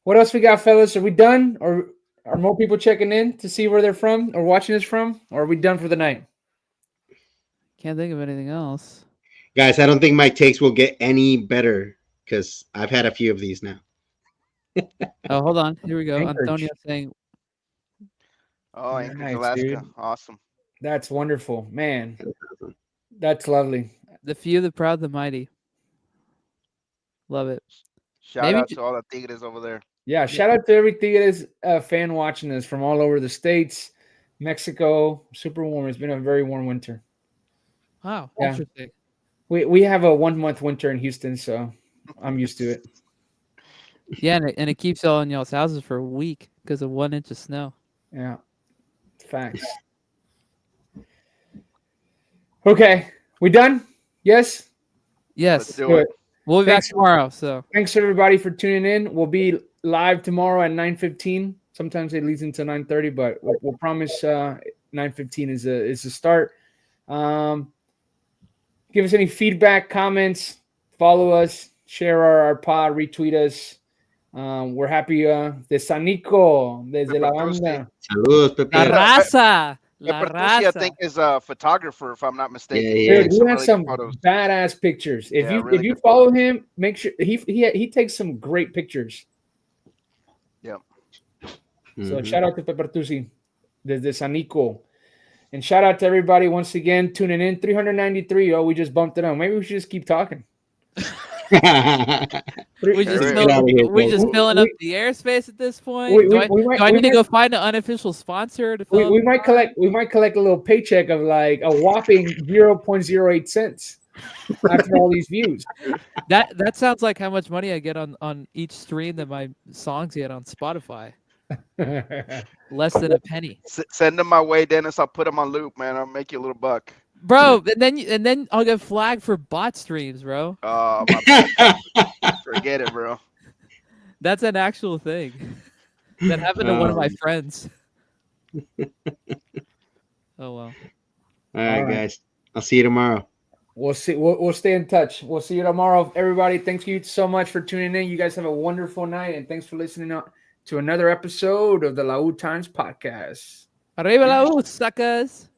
What else we got, fellas? Are we done? Or are more people checking in to see where they're from or watching us from? Or are we done for the night? Can't think of anything else. Guys, I don't think my takes will get any better because I've had a few of these now. Oh, hold on. Here we go. Anchorage. Antonio saying, Oh, Anchorage, Nice, Alaska. dude. Awesome. That's wonderful. Man, that's lovely. the few, the proud, the mighty. Love it. Shout Maybe out j- to all the Tigres over there. Yeah, shout out to every Tigres fan watching us from all over the States, Mexico. Super warm. It's been a very warm winter. Wow. Yeah. Interesting. We have a 1 month winter in Houston, so I'm used to it. Yeah, and it keeps y'all in y'all's houses for a week because of 1 inch of snow. Yeah, facts. Okay, we done? Yes. Yes. Let's do Good. it. We'll be back Thanks. tomorrow. So Thanks everybody for tuning in. We'll be live tomorrow at 9:15. Sometimes it leads into 9:30, but we'll promise 9:15 is a start. Give us any feedback, comments, follow us, share our pod, retweet us. We're happy. De Sanico, desde la Peppertusi. banda. Saludos, La Pepe. raza. La Peppertusi, I raza. think, is a photographer, if I'm not mistaken. Yeah, He yeah. Dude, takes he some has really some good photos. badass pictures. If Yeah, you really if you good follow photos. him, make sure he takes some great pictures. Yep. So Mhm. shout out to Peppertusi, desde Sanico. And shout out to everybody once again tuning in. 393. Oh, we just bumped it up. Maybe we should just keep talking. We There just we Get out of here, we folks. just filling up the airspace at this point. Do I need to go find an unofficial sponsor to fill we up? might collect a little paycheck of like a whopping 0.08 cents after all these views. That sounds like how much money I get on each stream that my songs get on Spotify. Less than a penny. Send them my way, Dennis. I'll put them on loop, man. I'll make you a little buck. Bro, and then I'll get flagged for bot streams, bro. Oh, my bad. Forget it, bro. That's an actual thing. That happened to one of my friends. Oh well. All right, All right. guys. I'll see you tomorrow. We'll see. We'll stay in touch. We'll see you tomorrow, everybody. Thank you so much for tuning in. You guys have a wonderful night, and thanks for listening to another episode of the La U Times podcast. Arriba la U, suckers.